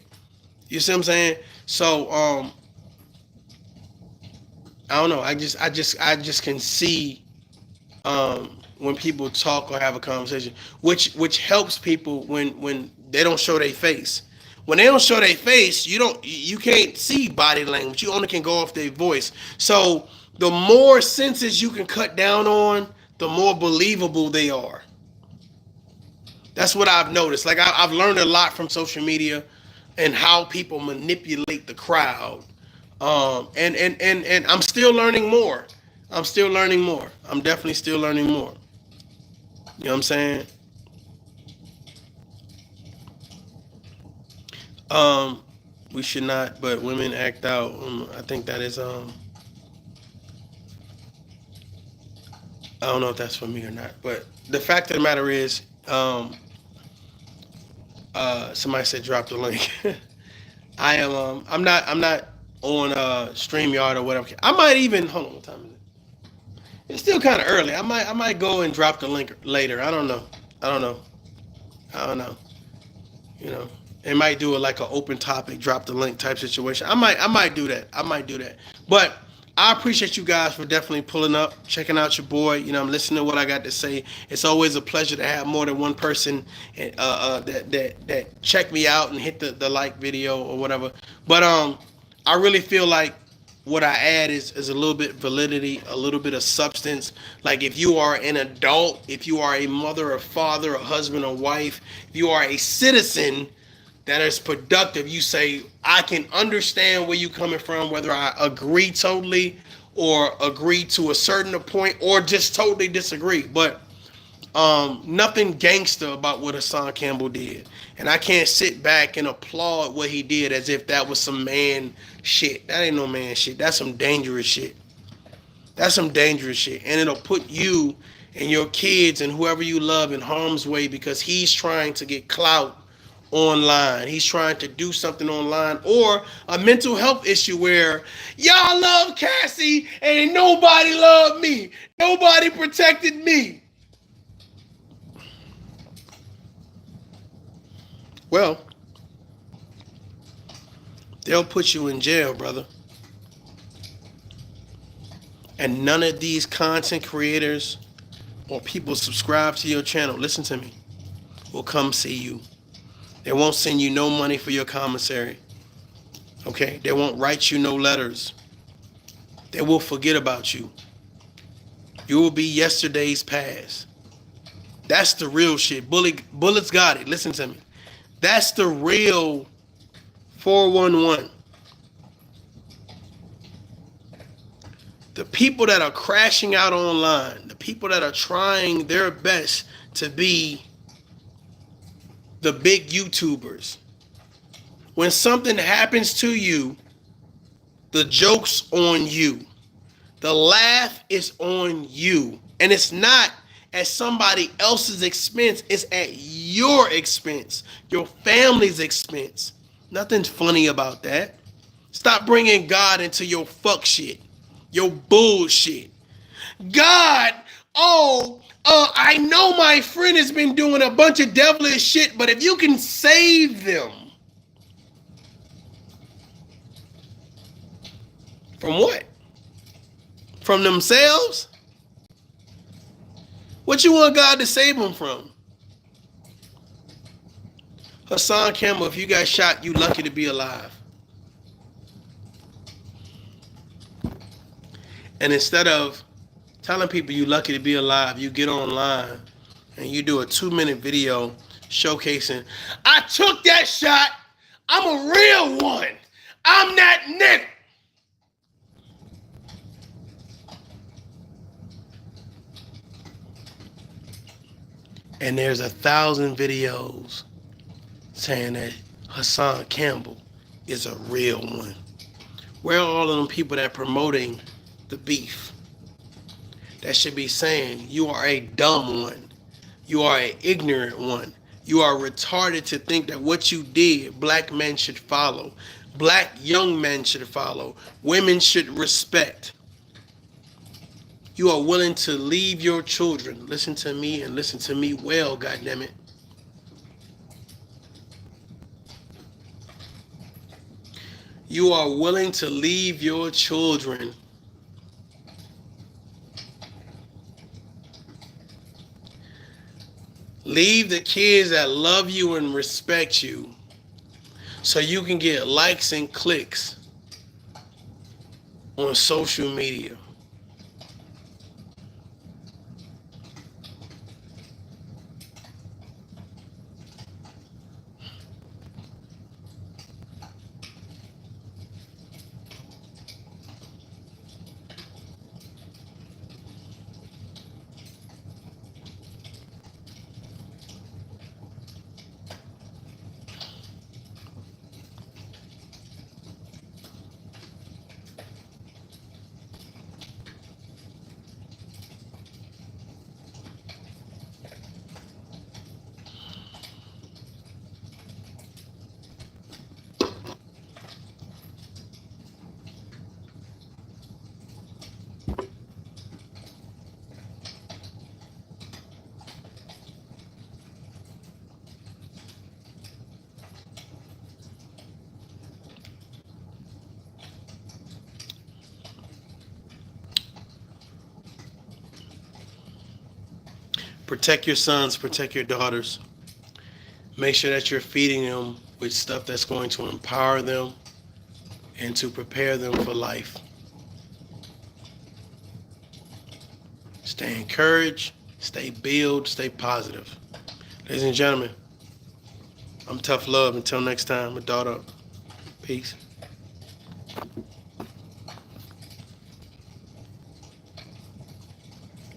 You see what I'm saying? So I don't know. I just can see when people talk or have a conversation, which helps people when they don't show their face. When they don't show their face, you can't see body language. You only can go off their voice. So the more senses you can cut down on, the more believable they are. That's what I've noticed. Like I've learned a lot from social media and how people manipulate the crowd. And I'm still learning more. I'm definitely still learning more. You know what I'm saying? We should not, but women act out. I think that is I don't know if that's for me or not, but the fact of the matter is, somebody said drop the link. I'm not on StreamYard or whatever. I might even hold on. What time is it? It's still kind of early. I might go and drop the link later. I don't know. You know, they might do it like an open topic, drop the link type situation. I might do that. But I appreciate you guys for definitely pulling up, checking out your boy. I'm listening to what I got to say. It's always a pleasure to have more than one person that check me out and hit the like video or whatever. But I really feel like what I add is a little bit validity, a little bit of substance. Like if you are an adult, if you are a mother, a father, a husband, a wife, if you are a citizen that is productive, you say, I can understand where you're coming from, whether I agree totally or agree to a certain point or just totally disagree. But nothing gangster about what Hassan Campbell did. And I can't sit back and applaud what he did as if that was some man shit. That ain't no man shit. That's some dangerous shit. And it'll put you and your kids and whoever you love in harm's way because he's trying to get clout online. He's trying to do something online, or a mental health issue where y'all love Cassie and nobody loved me. Nobody protected me. Well, they'll put you in jail, brother. And none of these content creators or people subscribe to your channel, listen to me, will come see you. They won't send you no money for your commissary. Okay? They won't write you no letters. They will forget about you. You will be yesterday's past. That's the real shit. Bullets got it. Listen to me. That's the real 411. The people that are crashing out online, the people that are trying their best to be the big YouTubers, when something happens to you, the joke's on you. The laugh is on you. And it's not at somebody else's expense. It's at your expense, your family's expense. Nothing's funny about that. Stop bringing God into your fuck shit. Your bullshit. God, I know my friend has been doing a bunch of devilish shit, but if you can save them. From what? From themselves? What you want God to save them from? Hassan Campbell, if you got shot, you lucky to be alive. And instead of telling people you lucky to be alive, you get online and you do a 2-minute video showcasing, I took that shot. I'm a real one. I'm that nigga. And there's 1,000 videos saying that Hassan Campbell is a real one. Where are all of them people that are promoting the beef? That should be saying you are a dumb one. You are an ignorant one. You are retarded to think that what you did, black men should follow. Black young men should follow. Women should respect. You are willing to leave your children. Listen to me and listen to me well, goddammit. You are willing to leave your children leave the kids that love you and respect you so you can get likes and clicks on social media. Protect your sons, protect your daughters. Make sure that you're feeding them with stuff that's going to empower them and to prepare them for life. Stay encouraged, stay build, stay positive. Ladies and gentlemen, I'm ToughLove. Until next time, my daughter. Peace.